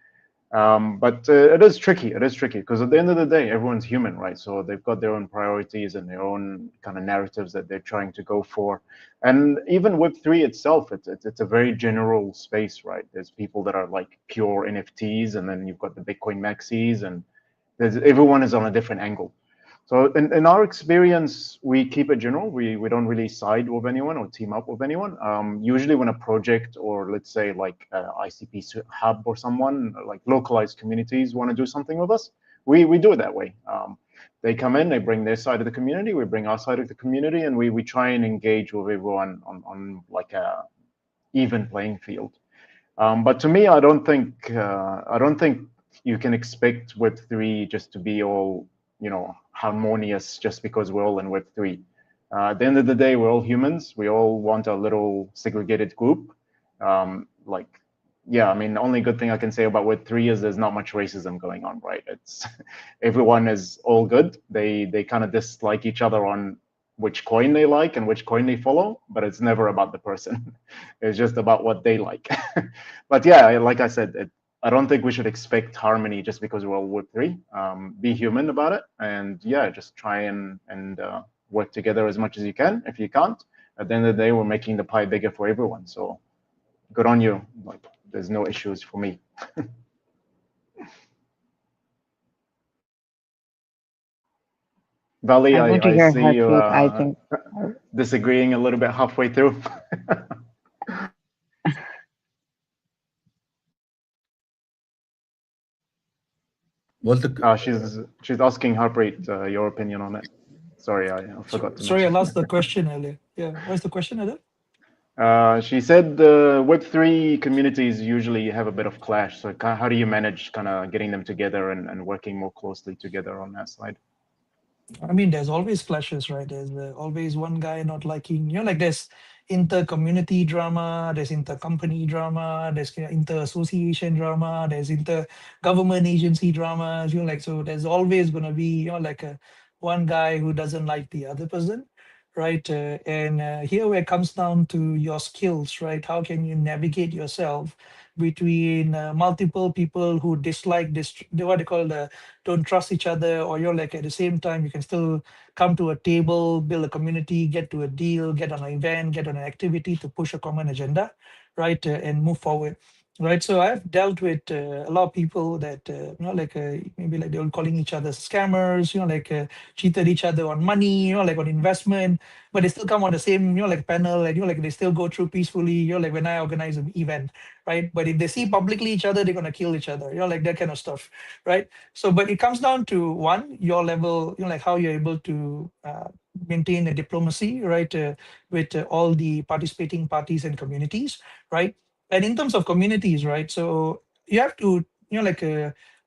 But it is tricky. It is tricky because at the end of the day, everyone's human, right? So they've got their own priorities and their own kind of narratives that they're trying to go for. And even Web3 itself, it's a very general space, right? There's people that are like pure NFTs, and then you've got the Bitcoin maxis, and everyone is on a different angle. So in our experience, we keep it general. We don't really side with anyone or team up with anyone. Usually when a project or let's say like ICP hub or someone like localized communities want to do something with us, we do it that way. They come in, they bring their side of the community, we bring our side of the community, and we try and engage with everyone on like a even playing field. But to me, I don't think you can expect Web3 just to be all, harmonious just because we're all in Web3. At the end of the day, we're all humans. We all want a little segregated group. Yeah, I mean, the only good thing I can say about Web3 is there's not much racism going on, right? It's everyone is all good. They kind of dislike each other on which coin they like and which coin they follow, but it's never about the person. It's just about what they like. But yeah, like I said, I don't think we should expect harmony just because we're all Web3. Be human about it, and yeah, just try and work together as much as you can. If you can't, at the end of the day, we're making the pie bigger for everyone. So good on you. Like, there's no issues for me. Vali, I see you disagreeing a little bit halfway through. What's the? She's asking Harpreet your opinion on it. Sorry, I forgot to Sorry, I mention. lost the question earlier. Yeah, what's the question, Adam? She said the Web3 communities usually have a bit of clash. So how do you manage kind of getting them together and working more closely together on that side? I mean, there's always clashes, right? There's always one guy not liking, like there's inter-community drama, there's inter-company drama, there's inter-association drama, there's inter-government agency dramas, like, so there's always going to be, like one guy who doesn't like the other person, right? And here where it comes down to your skills, right? How can you navigate yourself between multiple people who dislike this, what they call the don't trust each other, or you're like at the same time you can still come to a table, build a community, get to a deal, get on an event, get on an activity to push a common agenda, right? And move forward, right? So I've dealt with a lot of people that maybe like they were calling each other scammers, cheated each other on money, like on investment, but they still come on the same like panel, and like they still go through peacefully, like when I organize an event, right? But if they see publicly each other, they're gonna kill each other, like that kind of stuff, right? So, but it comes down to one, your level, like how you're able to maintain a diplomacy, right, with all the participating parties and communities, right? And in terms of communities, right, so you have to,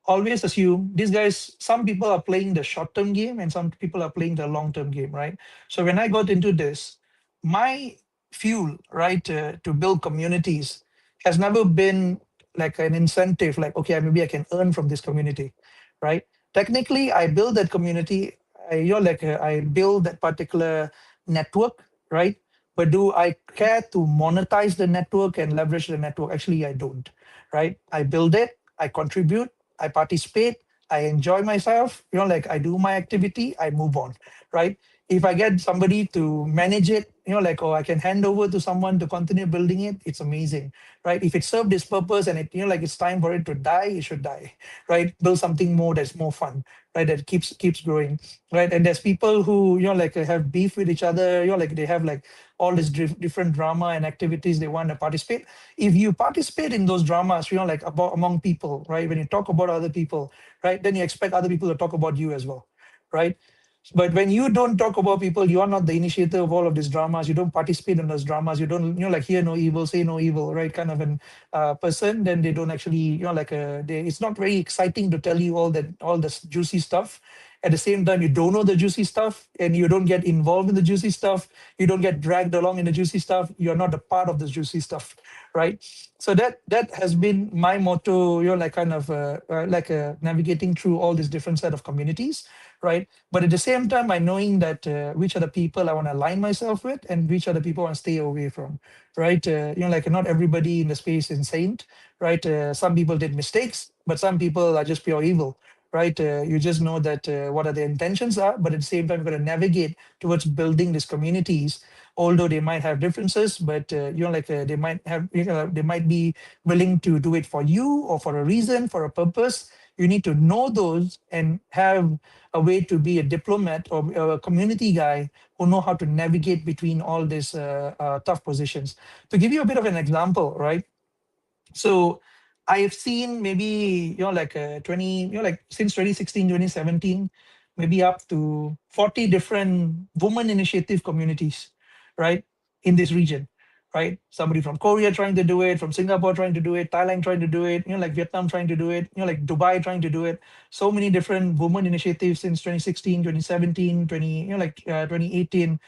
always assume these guys, some people are playing the short-term game and some people are playing the long-term game, right? So when I got into this, my fuel, right, to build communities has never been like an incentive, like, okay, maybe I can earn from this community, right? Technically, I build that community, I build that particular network, right? But do I care to monetize the network and leverage the network? Actually, I don't, right? I build it, I contribute, I participate, I enjoy myself, like I do my activity, I move on, right? If I get somebody to manage it, or I can hand over to someone to continue building it, it's amazing, right? If it served its purpose and it, like it's time for it to die, it should die, right? Build something more that's more fun, right? That keeps growing, right? And there's people who, have beef with each other, like they have like all this different drama and activities they want to participate. If you participate in those dramas, like about among people, right? When you talk about other people, right? Then you expect other people to talk about you as well, right? But when you don't talk about people, you are not the initiator of all of these dramas. You don't participate in those dramas. You don't, like hear no evil, say no evil, right? Kind of an person. Then they don't actually, it's not very exciting to tell you all this juicy stuff. At the same time, you don't know the juicy stuff, and you don't get involved in the juicy stuff. You don't get dragged along in the juicy stuff. You're not a part of the juicy stuff, right? So that has been my motto. Like kind of navigating through all these different set of communities, right? But at the same time, I knowing that which are the people I want to align myself with and which are the people I want to stay away from, right? Like not everybody in the space is saint, right? Some people did mistakes, but some people are just pure evil, right? You just know that what are their intentions are, but at the same time, you're going to navigate towards building these communities. Although they might have differences, but they might have, they might be willing to do it for you or for a reason, for a purpose. You need to know those and have a way to be a diplomat or a community guy who know how to navigate between all these tough positions. To give you a bit of an example, right? So I have seen maybe, 20, like since 2016, 2017, maybe up to 40 different women initiative communities, right, in this region, right? Somebody from Korea trying to do it, from Singapore trying to do it, Thailand trying to do it, like Vietnam trying to do it, like Dubai trying to do it. So many different women initiatives since 2016, 2017, 2018,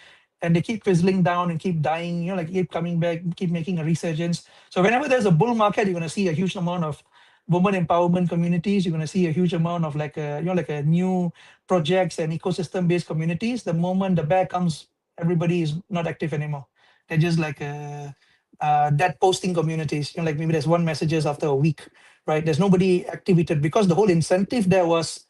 and they keep fizzling down and keep dying, like keep coming back, keep making a resurgence. So whenever there's a bull market, you're going to see a huge amount of women empowerment communities. You're going to see a huge amount of like like a new projects and ecosystem based communities. The moment the bear comes, everybody is not active anymore. They're just like that posting communities. Like maybe there's one messages after a week, right? There's nobody activated because the whole incentive there was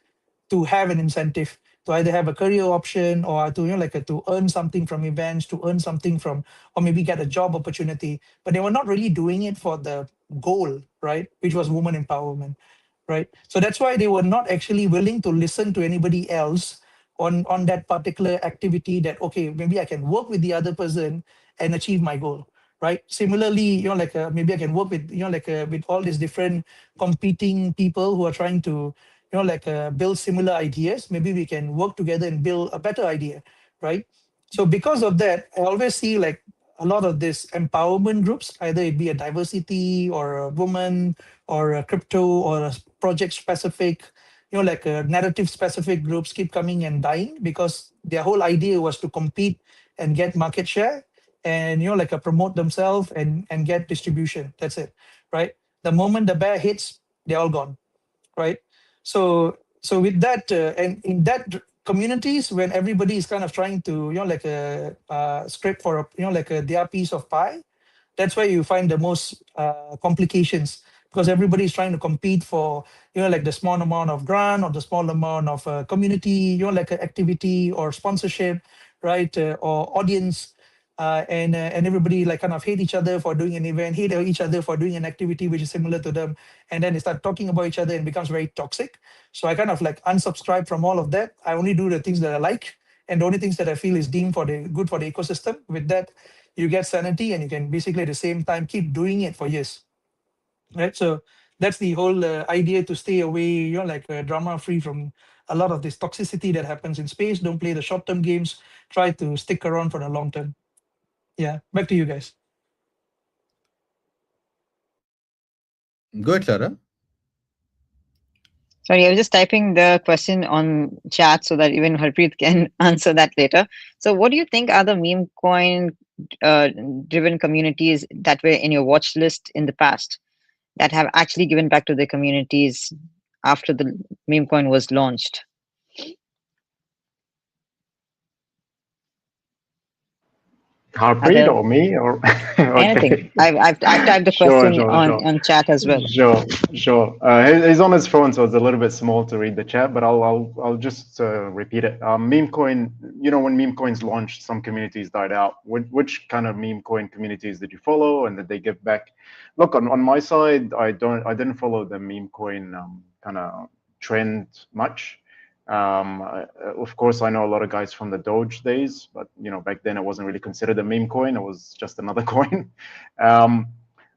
to have an incentive to either have a career option or to to earn something from events, to earn something from, or maybe get a job opportunity. But they were not really doing it for the goal, right? Which was woman empowerment, right? So that's why they were not actually willing to listen to anybody else on that particular activity. That okay, maybe I can work with the other person and achieve my goal, right? Similarly, maybe I can work with with all these different competing people who are trying to build similar ideas. Maybe we can work together and build a better idea, right? So because of that, I always see like a lot of this empowerment groups, either it be a diversity or a woman or a crypto or a project specific, like a narrative specific groups keep coming and dying because their whole idea was to compete and get market share and promote themselves and get distribution. That's it, right? The moment the bear hits, they're all gone, right? So with that and in that communities when everybody is kind of trying to scrape for a their piece of pie, that's where you find the most complications because everybody is trying to compete for like the small amount of grant or the small amount of community activity or sponsorship, right? Or audience, and everybody like kind of hate each other for doing an event, hate each other for doing an activity which is similar to them, and then they start talking about each other and becomes very toxic. So I kind of like unsubscribe from all of that. I only do the things that I like, and the only things that I feel is deemed for the good for the ecosystem. With that, you get sanity and you can basically at the same time keep doing it for years, right? So that's the whole idea, to stay away drama free from a lot of this toxicity that happens in space. Don't play the short-term games, try to stick around for the long term. Yeah, back to you guys. Good, Sarah. Sorry, I was just typing the question on chat so that even Harpreet can answer that later. So, what do you think are the meme coin driven communities that were in your watch list in the past that have actually given back to the communities after the meme coin was launched? Harpreet or me or Anything. okay. I've typed the Sure, question sure, sure. on chat as well. Sure, sure. He's on his phone, so it's a little bit small to read the chat, but I'll just repeat it. Meme coin. When meme coins launched, some communities died out. Which kind of meme coin communities did you follow, and did they give back? Look, on my side, I didn't follow the meme coin kind of trend much. Of course, I know a lot of guys from the Doge days, but back then it wasn't really considered a meme coin. It was just another coin.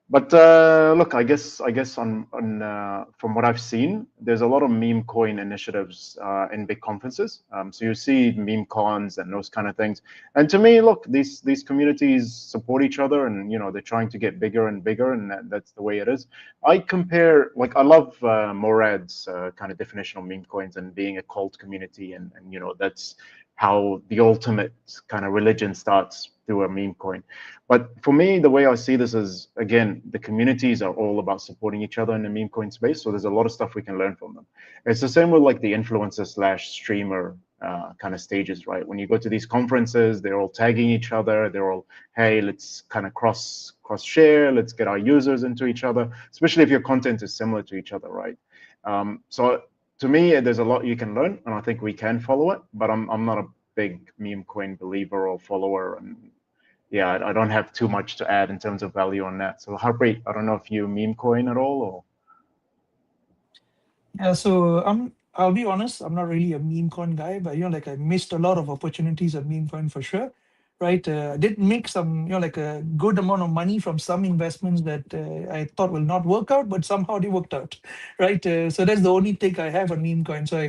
But look, I guess on from what I've seen, there's a lot of meme coin initiatives in big conferences. So you see meme cons and those kind of things. And to me, look, these communities support each other, and they're trying to get bigger and bigger, and that's the way it is. I compare, like, I love Morad's kind of definition of meme coins and being a cult community, and that's how the ultimate kind of religion starts through a meme coin. But for me, the way I see this is, again, the communities are all about supporting each other in the meme coin space. So there's a lot of stuff we can learn from them. It's the same with like the influencer/streamer kind of stages, right? When you go to these conferences, they're all tagging each other. They're all, hey, let's kind of cross share. Let's get our users into each other, especially if your content is similar to each other, right? So to me, there's a lot you can learn, and I think we can follow it. But I'm not a big meme coin believer or follower, and yeah, I don't have too much to add in terms of value on that. So Harpreet, I don't know if you meme coin at all or. Yeah, so I'll be honest, I'm not really a meme coin guy, but I missed a lot of opportunities at meme coin for sure, right? I did make some like a good amount of money from some investments that I thought will not work out, but somehow they worked out, right? So that's the only take I have on meme coin. So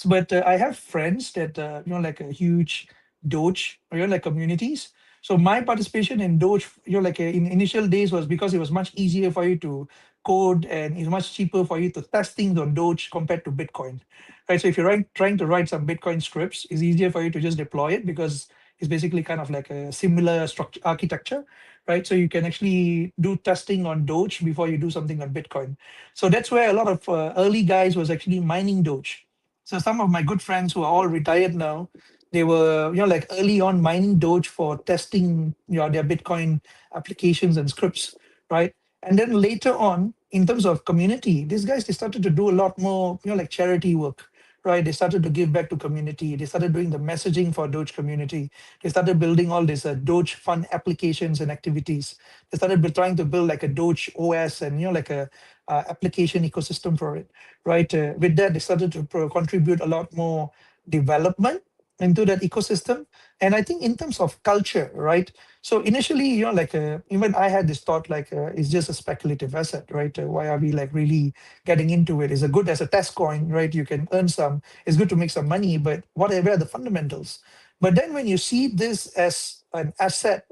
but I have friends that like a huge Doge or like communities. So my participation in Doge, like in initial days was because it was much easier for you to code and it's much cheaper for you to test things on Doge compared to Bitcoin, right? So if you're trying to write some Bitcoin scripts, it's easier for you to just deploy it because it's basically kind of like a similar structure architecture, right? So you can actually do testing on Doge before you do something on Bitcoin. So that's where a lot of early guys was actually mining Doge. So some of my good friends who are all retired now, they were like early on mining Doge for testing their Bitcoin applications and scripts, right? And then later on, in terms of community, these guys they started to do a lot more like charity work, right? They started to give back to community. They started doing the messaging for Doge community. They started building all these Doge fun applications and activities. They started trying to build like a Doge OS and like a application ecosystem for it, right? With that, they started to contribute a lot more development into that ecosystem. And I think in terms of culture, right? So initially, like even I had this thought like it's just a speculative asset, right? Why are we like really getting into it? Is it good as a test coin, right? You can earn some. It's good to make some money, but what are the fundamentals? But then when you see this as an asset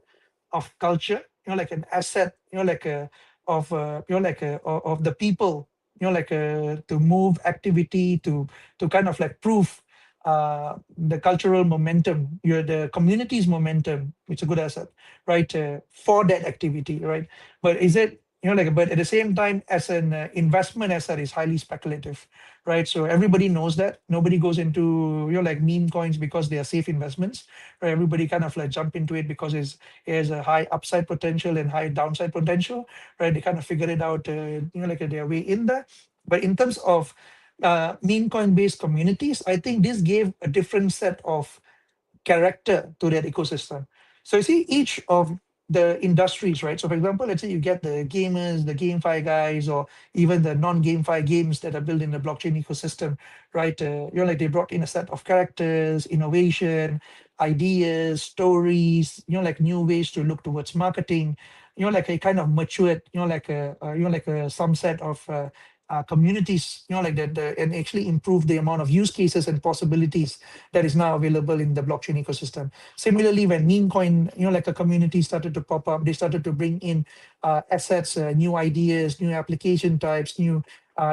of culture, like an asset, like a of like of the people, like to move activity to kind of like prove the cultural momentum, the community's momentum, which is a good asset, right? For that activity, right? But is it like but at the same time as an investment asset is highly speculative, right? So everybody knows that nobody goes into like meme coins because they are safe investments, right? Everybody kind of like jump into it because it has a high upside potential and high downside potential, right? They kind of figure it out, like their way in there. But in terms of meme coin based communities, I think this gave a different set of character to that ecosystem. So you see each of the industries, right? So for example, let's say you get the gamers, the GameFi guys, or even the non-GameFi games that are built in the blockchain ecosystem, right? Like they brought in a set of characters, innovation, ideas, stories, like new ways to look towards marketing, like a kind of matured, like some set of communities, like that, and actually improve the amount of use cases and possibilities that is now available in the blockchain ecosystem. Similarly, when meme coin, like a community started to pop up, they started to bring in assets, new ideas, new application types, new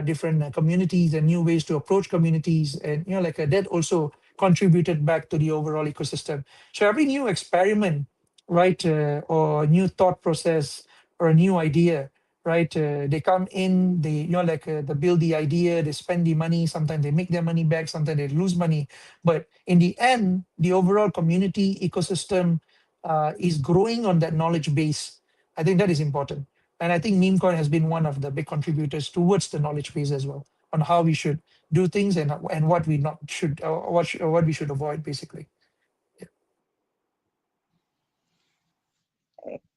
different communities and new ways to approach communities. And, like that also contributed back to the overall ecosystem. So every new experiment, right, or new thought process or a new idea, right? They come in, they like they build the idea, they spend the money. Sometimes they make their money back, sometimes they lose money. But in the end, the overall community ecosystem is growing on that knowledge base. I think that is important, and I think meme coin has been one of the big contributors towards the knowledge base as well on how we should do things and what we not should what we should avoid basically.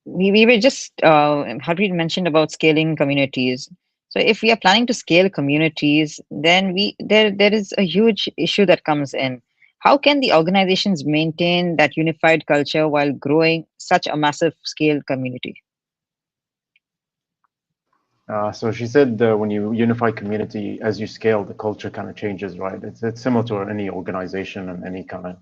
We were just Harpreet mentioned about scaling communities. So if we are planning to scale communities, then there is a huge issue that comes in. How can the organizations maintain that unified culture while growing such a massive scale community? So she said when you unify community, as you scale, the culture kind of changes, right? It's similar to any organization and any kind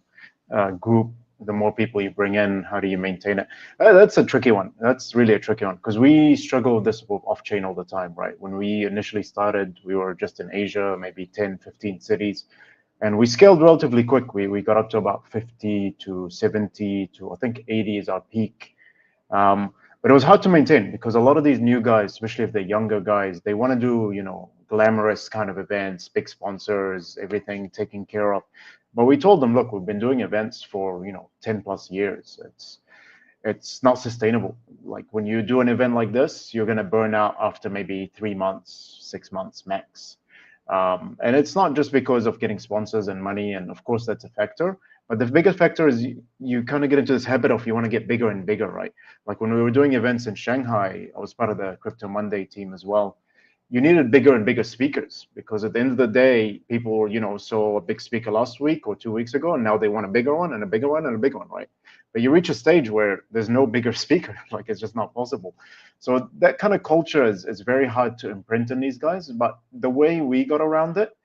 of group. The more people you bring in, how do you maintain it? That's a tricky one. That's really a tricky one because we struggle with this with off-chain all the time, right? When we initially started, we were just in Asia, maybe 10, 15 cities. And we scaled relatively quick. We got up to about 50 to 70 to I think 80 is our peak. But it was hard to maintain because a lot of these new guys, especially if they're younger guys, they want to do, glamorous kind of events, big sponsors, everything taken care of. But we told them, look, we've been doing events for, 10 plus years. It's not sustainable. Like when you do an event like this, you're going to burn out after maybe 3 months, 6 months max. And it's not just because of getting sponsors and money, and of course that's a factor. But the biggest factor is you kind of get into this habit of you want to get bigger and bigger, right? Like when we were doing events in Shanghai, I was part of the Crypto Monday team as well. You needed bigger and bigger speakers because at the end of the day, people, saw a big speaker last week or 2 weeks ago, and now they want a bigger one and a bigger one and a bigger one, right? But you reach a stage where there's no bigger speaker, like it's just not possible. So that kind of culture is very hard to imprint in these guys. But the way we got around it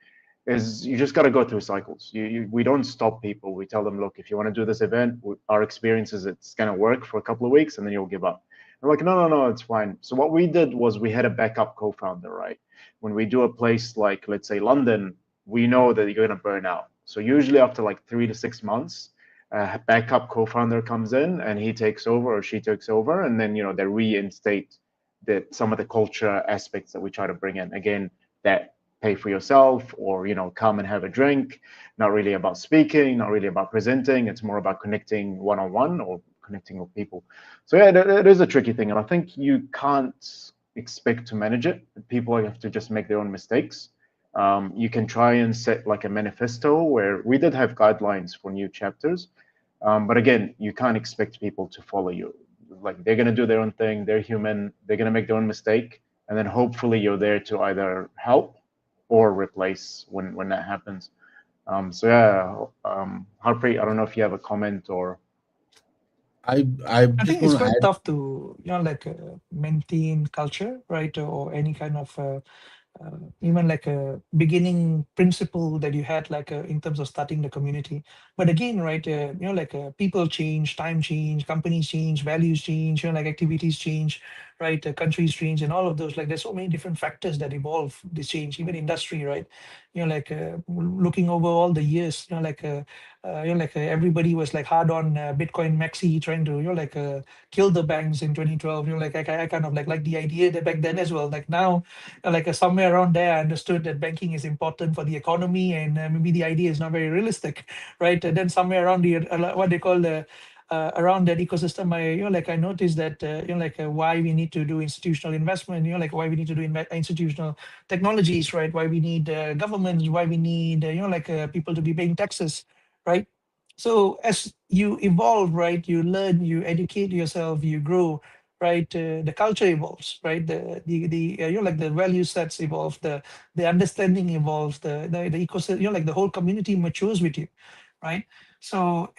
is you just got to go through cycles. We don't stop people. We tell them, look, if you want to do this event, our experience is it's going to work for a couple of weeks and then you'll give up. They're like, no, it's fine. So what we did was we had a backup co-founder, right? When we do a place like, let's say, London, we know that you're going to burn out. So usually after like 3 to 6 months, a backup co-founder comes in and he takes over or she takes over, and then they reinstate some of the culture aspects that we try to bring in. Again, that pay for yourself, or come and have a drink. Not really about speaking, not really about presenting. It's more about connecting one-on-one or connecting with people. So yeah, it is a tricky thing, and I think you can't expect to manage it. People have to just make their own mistakes. You can try and set like a manifesto, where we did have guidelines for new chapters, but again, you can't expect people to follow you. Like, they're going to do their own thing. They're human. They're going to make their own mistake, and then hopefully you're there to either help or replace when that happens. So yeah, Harpreet, I don't know if you have a comment or. I think it's quite tough to maintain culture, right, or any kind of even like a beginning principle that you had in terms of starting the community. But again, right, people change, time change, companies change, values change, activities change, right, countries change, and all of those. There's so many different factors that evolve this change, even industry, right? Looking over all the years, everybody was hard on Bitcoin Maxi, trying to kill the banks in 2012. I kind of like the idea that back then as well. Now, somewhere around there, I understood that banking is important for the economy, and maybe the idea is not very realistic, right? And then somewhere around the what they call the around that ecosystem, I noticed that why we need to do institutional investment, why we need to do institutional technologies, right? Why we need governments, why we need people to be paying taxes, right? So as you evolve, right, you learn, you educate yourself, you grow, right? The culture evolves, right? The value sets evolve, the understanding evolves, the ecosystem, the whole community matures with you, right? So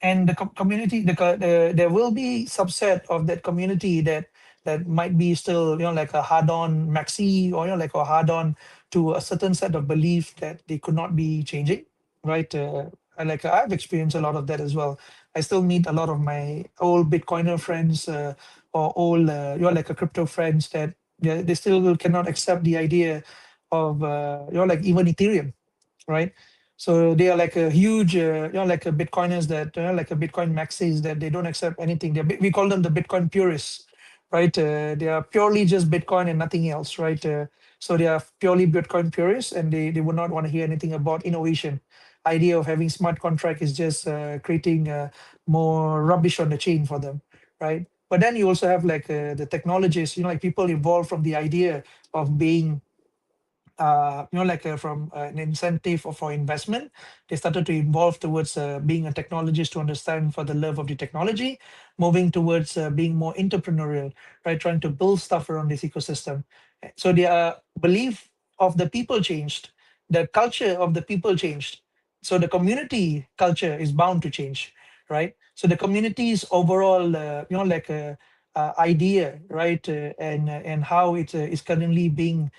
and the community, there will be subset of that community that might be still a hard-on maxi, or a hard-on to a certain set of belief that they could not be changing, right? I've experienced a lot of that as well. I still meet a lot of my old Bitcoiner friends, or old a crypto friends that they still cannot accept the idea of even Ethereum, right? So they are a huge a Bitcoiners that a Bitcoin maxis that they don't accept anything. We call them the Bitcoin purists, right? They are purely just Bitcoin and nothing else, right? So they are purely Bitcoin purists, and they would not want to hear anything about innovation. Idea of having smart contract is just creating more rubbish on the chain for them, right? But then you also have the technologists, people evolve from the idea of being from an incentive or for investment. They started to evolve towards being a technologist to understand for the love of the technology, moving towards being more entrepreneurial, right? Trying to build stuff around this ecosystem. So their belief of the people changed, the culture of the people changed. So the community culture is bound to change, right? So the community's overall, idea, right, and how it is currently being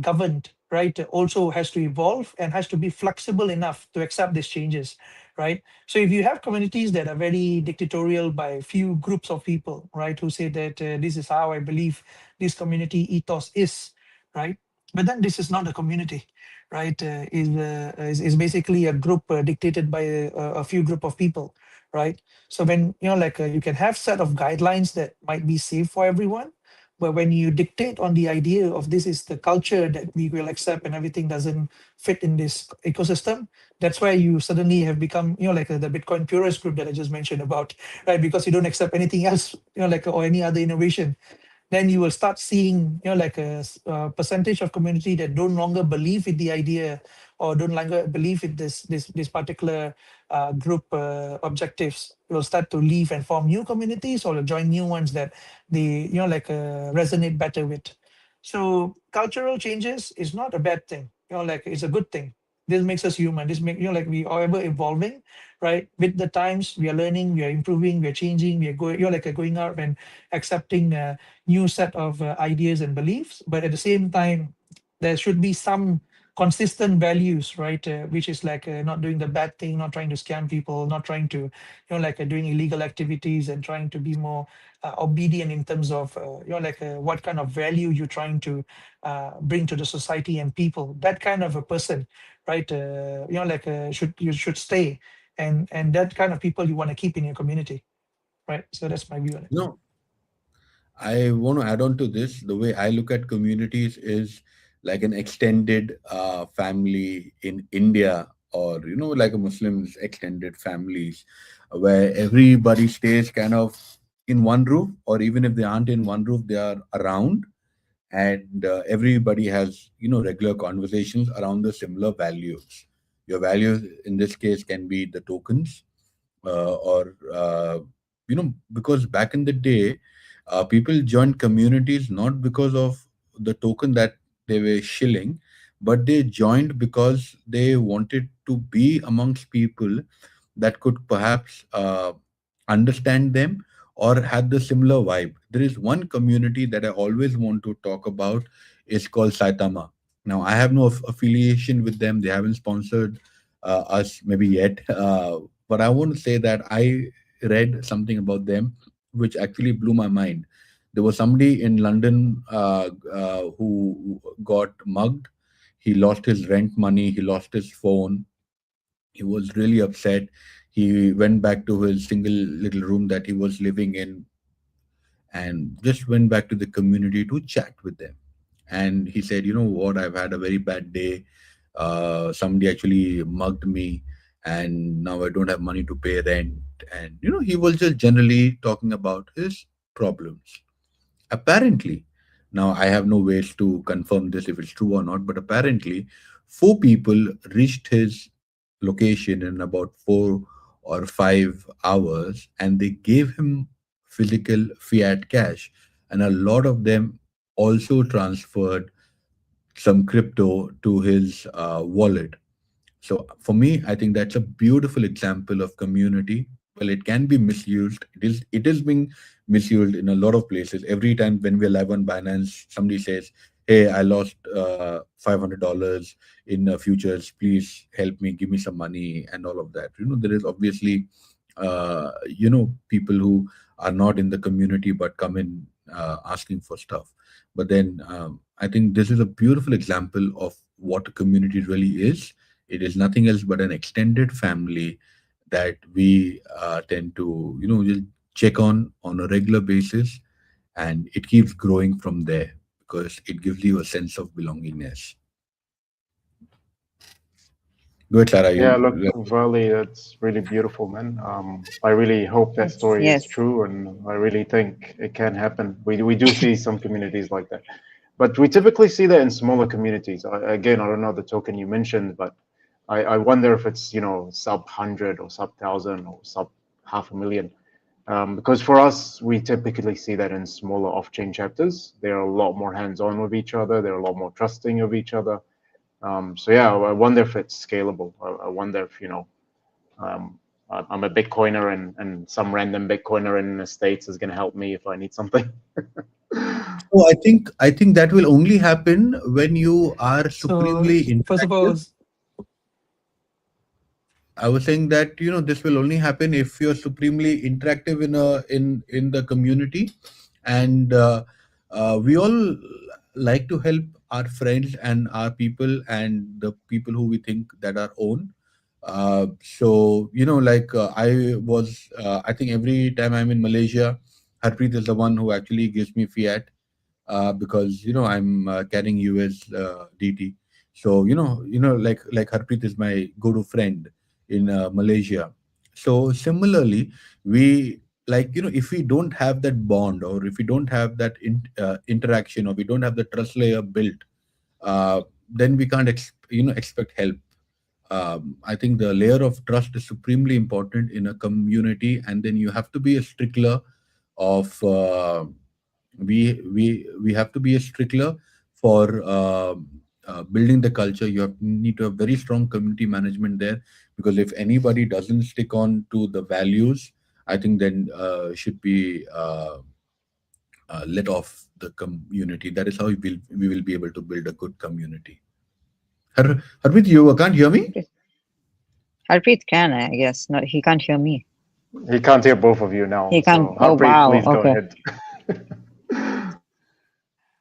governed, right, also has to evolve and has to be flexible enough to accept these changes, right? So if you have communities that are very dictatorial by few groups of people, right, who say that this is how I believe this community ethos is, right? But then this is not a community, right? Is basically a group dictated by a few group of people, right? So when you can have set of guidelines that might be safe for everyone, but when you dictate on the idea of this is the culture that we will accept and everything doesn't fit in this ecosystem, that's why you suddenly have become, the Bitcoin purist group that I just mentioned about, right? Because you don't accept anything else, or any other innovation. Then you will start seeing, a percentage of community that no longer believe in the idea, or don't longer believe in this particular group objectives. Will start to leave and form new communities, or join new ones that they resonate better with. So cultural changes is not a bad thing. It's a good thing. This makes us human. This make we are ever evolving, right? With the times, we are learning, we are improving, we are changing, we are going. Going out and accepting new set of ideas and beliefs. But at the same time, there should be some consistent values, right? Which is like not doing the bad thing, not trying to scam people, not trying to, like doing illegal activities, and trying to be more obedient in terms of, like what kind of value you're trying to bring to the society and people. That kind of a person, right? Like you should stay, and that kind of people you want to keep in your community, right? So that's my view on it. No, I want to add on to this. The way I look at communities is like an extended family in India, or like a Muslim's extended families, where everybody stays kind of in one roof, or even if they aren't in one roof, they are around, and everybody has regular conversations around the similar values. Your values in this case can be the tokens, or because back in the day, people joined communities not because of the token that they were shilling, but they joined because they wanted to be amongst people that could perhaps understand them or had the similar vibe. There is one community that I always want to talk about. It's called Saitama. Now, I have no affiliation with them. They haven't sponsored us maybe yet. But I want to say that I read something about them which actually blew my mind. There was somebody in London who got mugged. He lost his rent money. He lost his phone. He was really upset. He went back to his single little room that he was living in and just went back to the community to chat with them. And he said, "You know what? I've had a very bad day. Somebody actually mugged me, and now I don't have money to pay rent." And he was just generally talking about his problems. Apparently, now I have no ways to confirm this if it's true or not, but apparently, four people reached his location in about 4 or 5 hours, and they gave him physical fiat cash, and a lot of them also transferred some crypto to his wallet. So for me, I think that's a beautiful example of community. Well, it can be misused. It is being misused in a lot of places. Every time when we're live on Binance, somebody says, "Hey, I lost $500 in futures. Please help me. Give me some money," and all of that. There is obviously people who are not in the community but come in asking for stuff. But then I think this is a beautiful example of what a community really is. It is nothing else but an extended family that we tend to, just check on a regular basis, and it keeps growing from there because it gives you a sense of belongingness. Go ahead, Clara. Yeah, look, Vali, that's really beautiful, man. I really hope that story is Yes. true, and I really think it can happen. We do see some communities like that, but we typically see that in smaller communities. Again, I don't know the token you mentioned, but I wonder if it's sub 100 or sub 1,000 or sub half a million. Because for us, we typically see that in smaller off-chain chapters. They're a lot more hands-on with each other. They're a lot more trusting of each other. So yeah, I wonder if it's scalable. I wonder if I'm a Bitcoiner and some random Bitcoiner in the States is going to help me if I need something. So I think that will only happen when you are supremely So first of all, interactive. I was saying that this will only happen if you're supremely interactive in the community, and we all like to help our friends and our people and the people who we think that are own. So like I think every time I'm in Malaysia, Harpreet is the one who actually gives me fiat because I'm carrying US DT. So like Harpreet is my go-to friend in Malaysia. So similarly, we like if we don't have that bond, or if we don't have that interaction, or we don't have the trust layer built, then we can't expect help. I think the layer of trust is supremely important in a community, and then you have to be a stickler of we have to be a stickler for building the culture. You need to have very strong community management there, because if anybody doesn't stick on to the values, I think then should be let off the community. That is how we will be able to build a good community. Harpreet, you can't hear me? Harpreet can, I guess. No, he can't hear me. He can't hear both of you now. He can't. So, Oh, Harpreet, wow. please go Okay. ahead.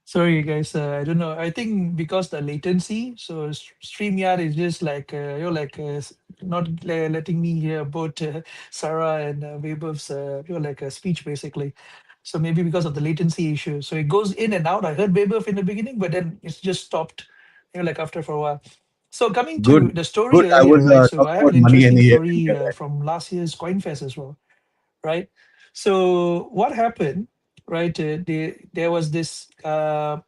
Sorry, guys. I don't know. I think because the latency, so StreamYard is just like not letting me hear both Sarah and Vaibhav's like a speech basically. So maybe because of the latency issue, so it goes in and out. I heard Vaibhav in the beginning, but then it's just stopped. Like after for a while. So coming Good. to the story Good. I earlier, was right? So talking I have about an money and interesting he. story from last year's CoinFest as well, right? So what happened, right? There was this, it was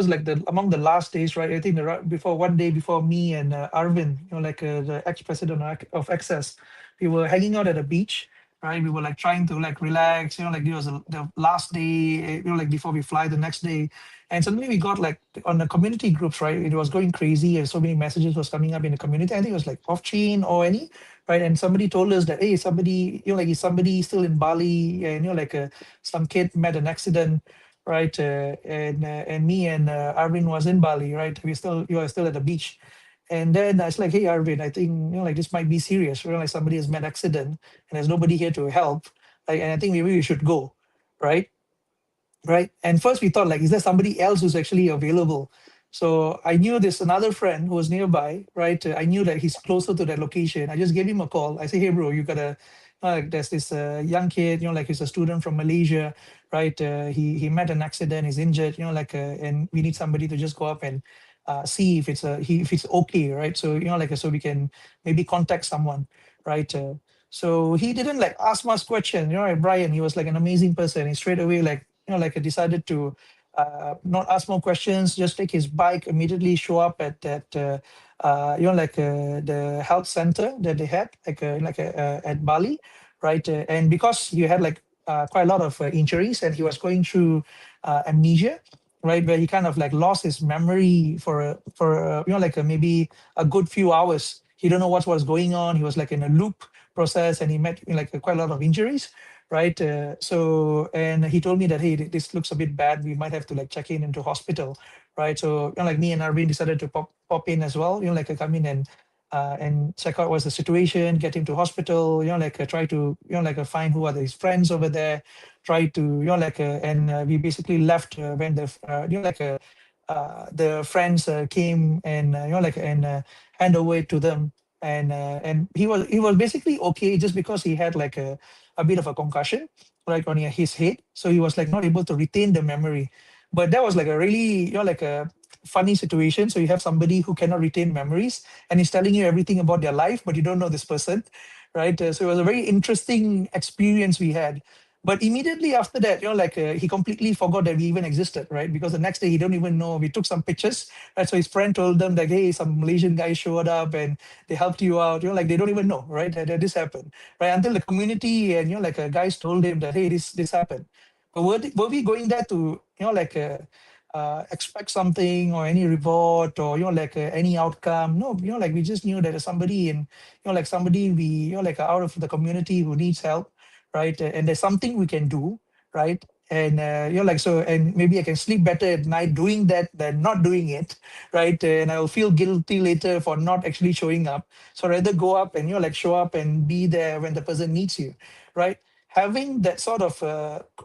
like the among the last days, right? I think before one day before me and Arvin, the ex-president of Access, we were hanging out at a beach, right? We were like trying to like relax, like it was the last day, like before we fly the next day, and suddenly we got like on the community groups, right? It was going crazy, and so many messages was coming up in the community. I think it was like off chain or any, right? And somebody told us that, hey, somebody, is somebody still in Bali, and some kid met an accident, right? And me and Arvin was in Bali, right? You are still at the beach. And then I was like, hey, Arvin, I think like this might be serious. Like somebody has met accident, and there's nobody here to help. Like, and I think maybe we should go, right? Right. And first we thought like, is there somebody else who's actually available? So I knew this another friend who was nearby, right? I knew that he's closer to that location. I just gave him a call. I say, hey, bro, you gotta, there's this young kid, like he's a student from Malaysia, right? He met an accident, he's injured, and we need somebody to just go up and see if if it's okay, right? So, so we can maybe contact someone, right? So he didn't like ask much questions, like Brian, he was like an amazing person. He straight away like, decided to not ask more questions, just take his bike, immediately show up at that, the health center that they had, at Bali, right? And because he had like quite a lot of injuries, and he was going through amnesia, right, where he kind of like lost his memory for maybe a good few hours. He don't know what was going on. He was like in a loop process, and he met like quite a lot of injuries, right? So, and he told me that, hey, this looks a bit bad. We might have to like check in into hospital, right? So, like me and Arvin decided to pop in as well, come in and check out what's the situation, get him to hospital, try to, find who are his friends over there, try to, and we basically left when the, the friends came and, hand over it to them. And he was basically okay, just because he had like a bit of a concussion, like on his head. So he was like not able to retain the memory. But that was like a really, like a funny situation. So you have somebody who cannot retain memories, and he's telling you everything about their life, but you don't know this person, right? So it was a very interesting experience we had. But immediately after that, he completely forgot that we even existed, right? Because the next day he don't even know. We took some pictures, right? So his friend told them like, hey, some Malaysian guys showed up and they helped you out. Like they don't even know, right? That this happened, right? Until the community and guys told him that, hey, this happened. But were we going there to expect something or any reward or any outcome? No, like we just knew that there's somebody in somebody we out of the community who needs help, right? And there's something we can do, right? And so, and maybe I can sleep better at night doing that than not doing it, right? And I'll feel guilty later for not actually showing up. So rather go up and show up and be there when the person needs you, right? Having that sort of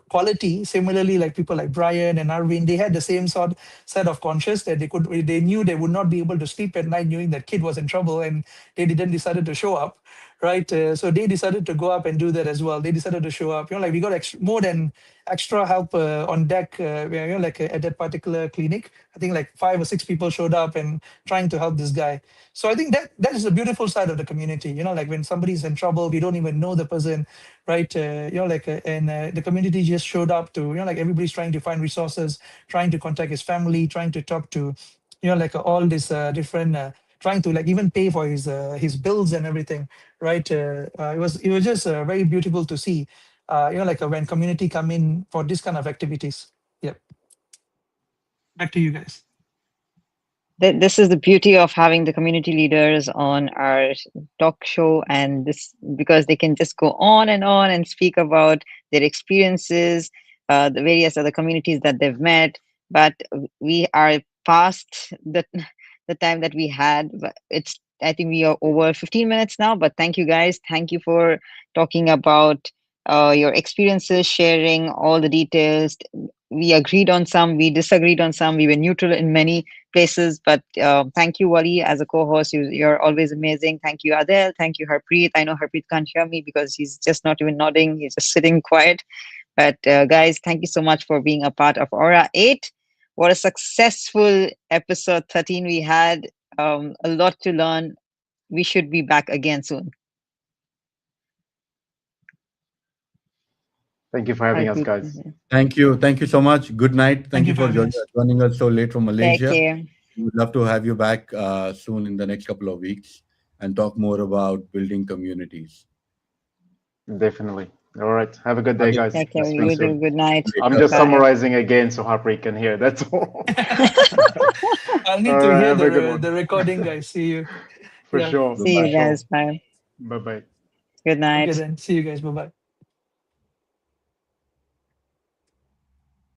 quality, similarly, like people like Brian and Arvin, they had the same set of conscience that they knew they would not be able to sleep at night knowing that kid was in trouble, and they didn't decided to show up, right? So they decided to go up and do that as well. They decided to show up. Like we got more than extra help on deck. At that particular clinic, I think like 5 or 6 people showed up and trying to help this guy. So I think that is a beautiful side of the community. Like when somebody's in trouble, we don't even know the person, right? And the community just showed up to, everybody's trying to find resources, trying to contact his family, trying to talk to, all these different, trying to like even pay for his bills and everything, right? It was just very beautiful to see, when community come in for this kind of activities. Yep. Back to you guys. This is the beauty of having the community leaders on our talk show, and this because they can just go on and speak about their experiences, the various other communities that they've met. But we are past the the time that we had. But I think we are over 15 minutes now, but thank you guys. Thank you for talking about your experiences, sharing all the details. We agreed on some, we disagreed on some, we were neutral in many places, but thank you, Wali, as a co-host. You're always amazing. Thank you, Adel. Thank you, Harpreet. I know Harpreet can't hear me because he's just not even nodding. He's just sitting quiet. But guys, thank you so much for being a part of Aura 8. What a successful episode 13 we had. A lot to learn. We should be back again soon. Thank you for having us, guys. Thank you. Thank you so much. Good night. Thank you for having us. joining us so late from Malaysia. Take care. We would love to have you back soon in the next couple of weeks and talk more about building communities. Definitely. All right. Have a good day, guys. Take care. You do. Good night. I'm just summarizing again so Harpreet can hear. That's all. I'll need to hear the recording, guys. See you. For sure. See you guys. Bye. Bye-bye. Good night. Okay, then. See you guys. Bye-bye.